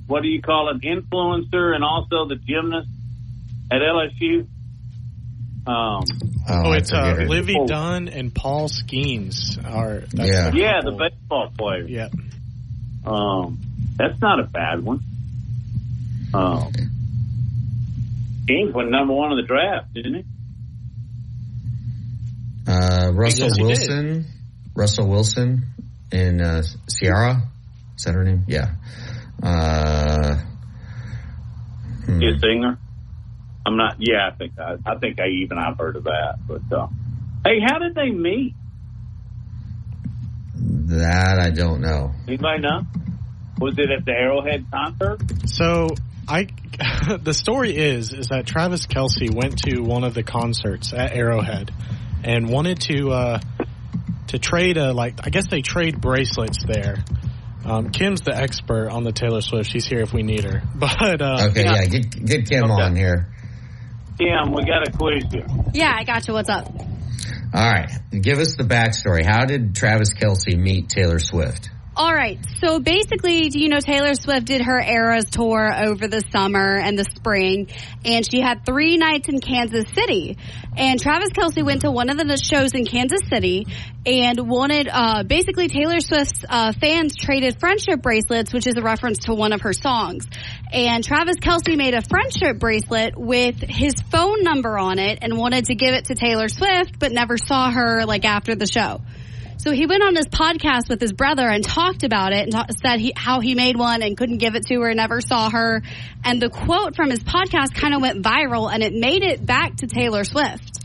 what do you call it, influencer and also the gymnast at LSU? It's Livy Dunn and Paul Skeens. The baseball player. Yeah. That's not a bad one. Skeens went number 1 in the draft, didn't he? Russell Wilson and Ciara. Is that her name? Yeah. You a singer? I'm not. Yeah, I think I've heard of that. But hey, how did they meet? That I don't know. Anybody know? Was it at the Arrowhead concert? So the story is that Travis Kelce went to one of the concerts at Arrowhead and wanted to trade I guess they trade bracelets there. Kim's the expert on the Taylor Swift. She's here if we need her. But get Kim on here. Kim, we got a quiz here. Yeah, I got you. What's up? All right, give us the backstory. How did Travis Kelce meet Taylor Swift? All right. So basically, Taylor Swift did her Eras tour over the summer and the spring, and she had 3 nights in Kansas City. And Travis Kelce went to one of the shows in Kansas City and wanted, basically Taylor Swift's fans traded friendship bracelets, which is a reference to one of her songs. And Travis Kelce made a friendship bracelet with his phone number on it and wanted to give it to Taylor Swift, but never saw her after the show. So he went on this podcast with his brother and talked about it and said how he made one and couldn't give it to her, never saw her. And the quote from his podcast kind of went viral, and it made it back to Taylor Swift.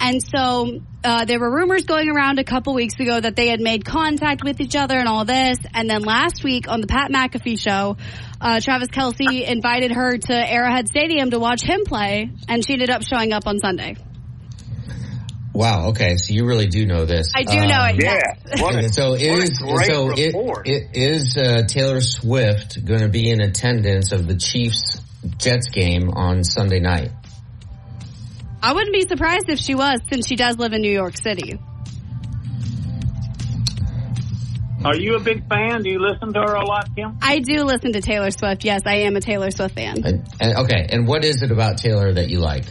And so there were rumors going around a couple weeks ago that they had made contact with each other and all this. And then last week on the Pat McAfee show, Travis Kelce invited her to Arrowhead Stadium to watch him play, and she ended up showing up on Sunday. Wow. Okay. So you really do know this. I do know it. Yeah. Is Taylor Swift going to be in attendance of the Chiefs Jets game on Sunday night? I wouldn't be surprised if she was, since she does live in New York City. Are you a big fan? Do you listen to her a lot, Kim? I do listen to Taylor Swift. Yes, I am a Taylor Swift fan. And what is it about Taylor that you like?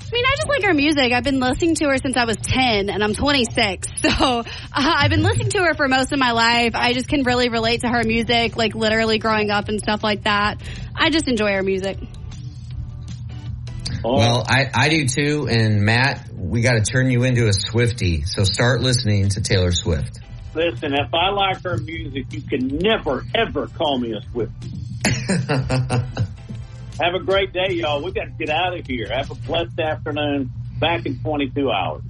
I mean, I just like her music. I've been listening to her since I was 10, and I'm 26. So I've been listening to her for most of my life. I just can really relate to her music, literally growing up and stuff like that. I just enjoy her music. Well, I do too. And Matt, we got to turn you into a Swiftie. So start listening to Taylor Swift. Listen, if I like her music, you can never, ever call me a Swiftie. Have a great day, y'all. We got to get out of here. Have a blessed afternoon. Back in 22 hours.